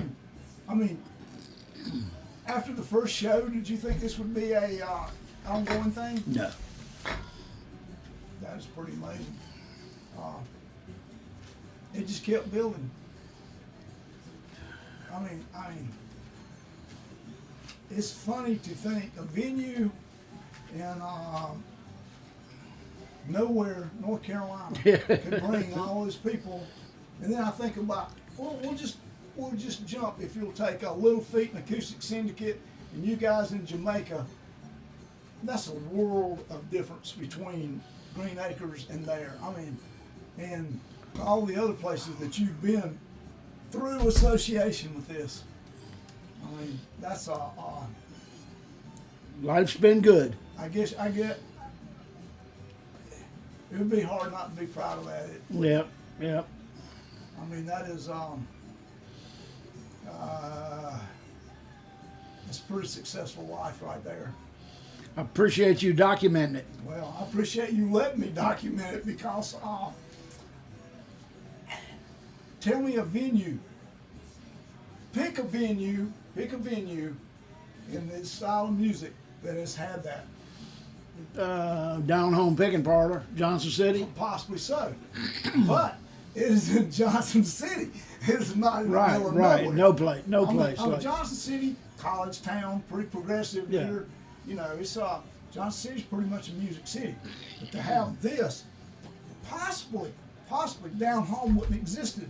I mean, after the first show, did you think this would be a ongoing thing?
No.
That is pretty amazing. It just kept building. I mean, it's funny to think a venue in nowhere, North Carolina, could bring all those people, and then I think about, well, we'll just jump if you'll take a Little Feat and Acoustic Syndicate, and you guys in Jamaica. That's a world of difference between Green Acres and there. I mean, and all the other places that you've been through association with this. I mean, that's
Life's been good.
I get. It would be hard not to be proud of that.
Yep, yep.
I mean, that is it's a pretty successful life right there.
I appreciate you documenting it.
Well, I appreciate you letting me document it because tell me a venue. Pick a venue in this style of music that has had that.
Down home picking parlor, Johnson City.
Possibly so. But it is in Johnson City. It is not in the
Right,
middle of
right.
nowhere.
No place.
I'm
like-
Johnson City, college town, pretty progressive
Yeah.
here. You know, it's Johnson City's pretty much a music city. But to have this, possibly down home wouldn't existed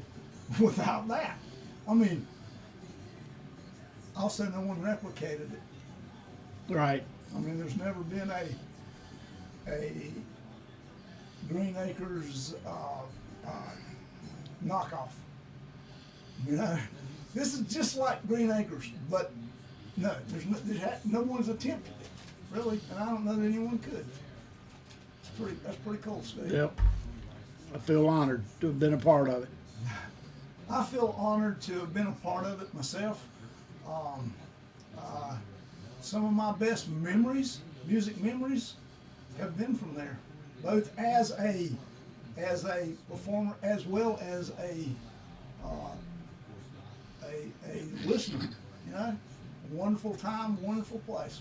without that. I mean, also no one replicated it.
Right.
I mean, there's never been a Green Acres knockoff. You know, this is just like Green Acres, but no, no one's attempted it, really, and I don't know that anyone could. That's pretty cool, Steve.
Yep. I feel honored to have been a part of it.
I feel honored to have been a part of it myself. Some of my best memories, music memories, have been from there, both as a performer as well as a listener. You know, wonderful time, wonderful place.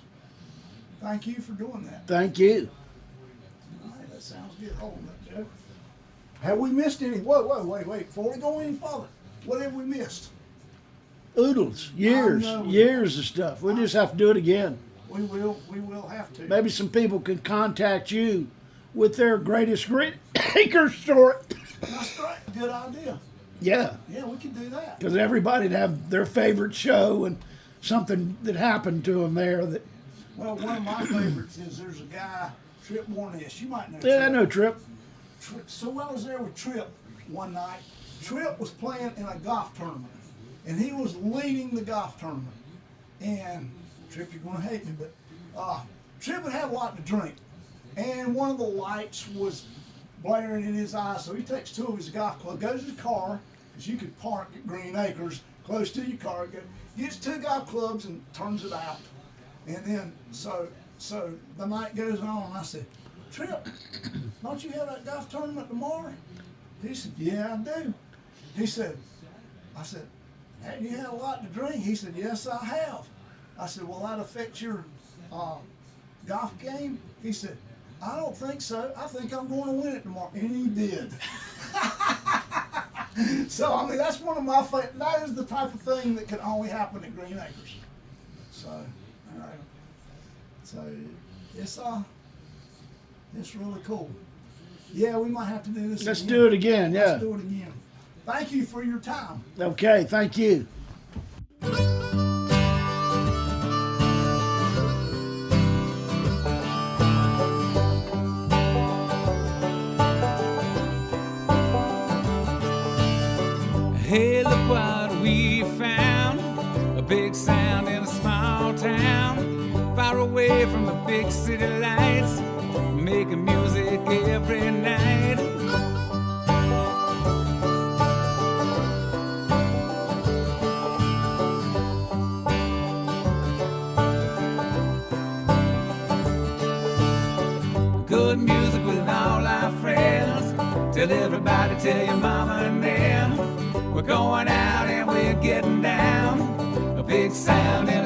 Thank you for doing that.
Thank you.
All right, that sounds good. Hold on, Joe. Have we missed any? Whoa, wait. Before we go any further, what have we missed?
Oodles,
I know.
years of stuff. We'll just have to do it again.
We will have to.
Maybe some people can contact you with their greatest Green Acres story.
That's great. Good idea.
Yeah,
Yeah, we can do that.
because everybody'd have their favorite show and something that happened to them there that.
Well, one of my favorites is there's a guy, Trip Warness. You might know
Yeah, I
Trip.
know Trip.
So I was there with Trip one night. Trip was playing in a golf tournament, and he was leading the golf tournament. And Trip, you're gonna hate me, but Trip had had a lot to drink, and one of the lights was blaring in his eyes. So he takes two of his golf clubs, goes to the car, because you could park at Green Acres close to your car. Gets two golf clubs and turns it out. And then so the night goes on, and I said, Trip, don't you have that golf tournament tomorrow? He said, yeah, I do. I said, have you had a lot to drink? He said, yes, I have. I said, will that affect your golf game? He said, I don't think so. I think I'm going to win it tomorrow. And he did. So, I mean, that's one of my favorite. That is the type of thing that can only happen at Green Acres. So, all right. So, it's really cool. Yeah, we might have to do this
Let's
again.
do it again. Yeah.
Let's do it again. Thank you for your time.
Okay. Thank you.
Hey, look what we found. A big sound in a small town, far away from the big city lights, making music every night. Good music with all our friends. Tell everybody, tell your mama and them. We're going out and we're getting down. A big sound in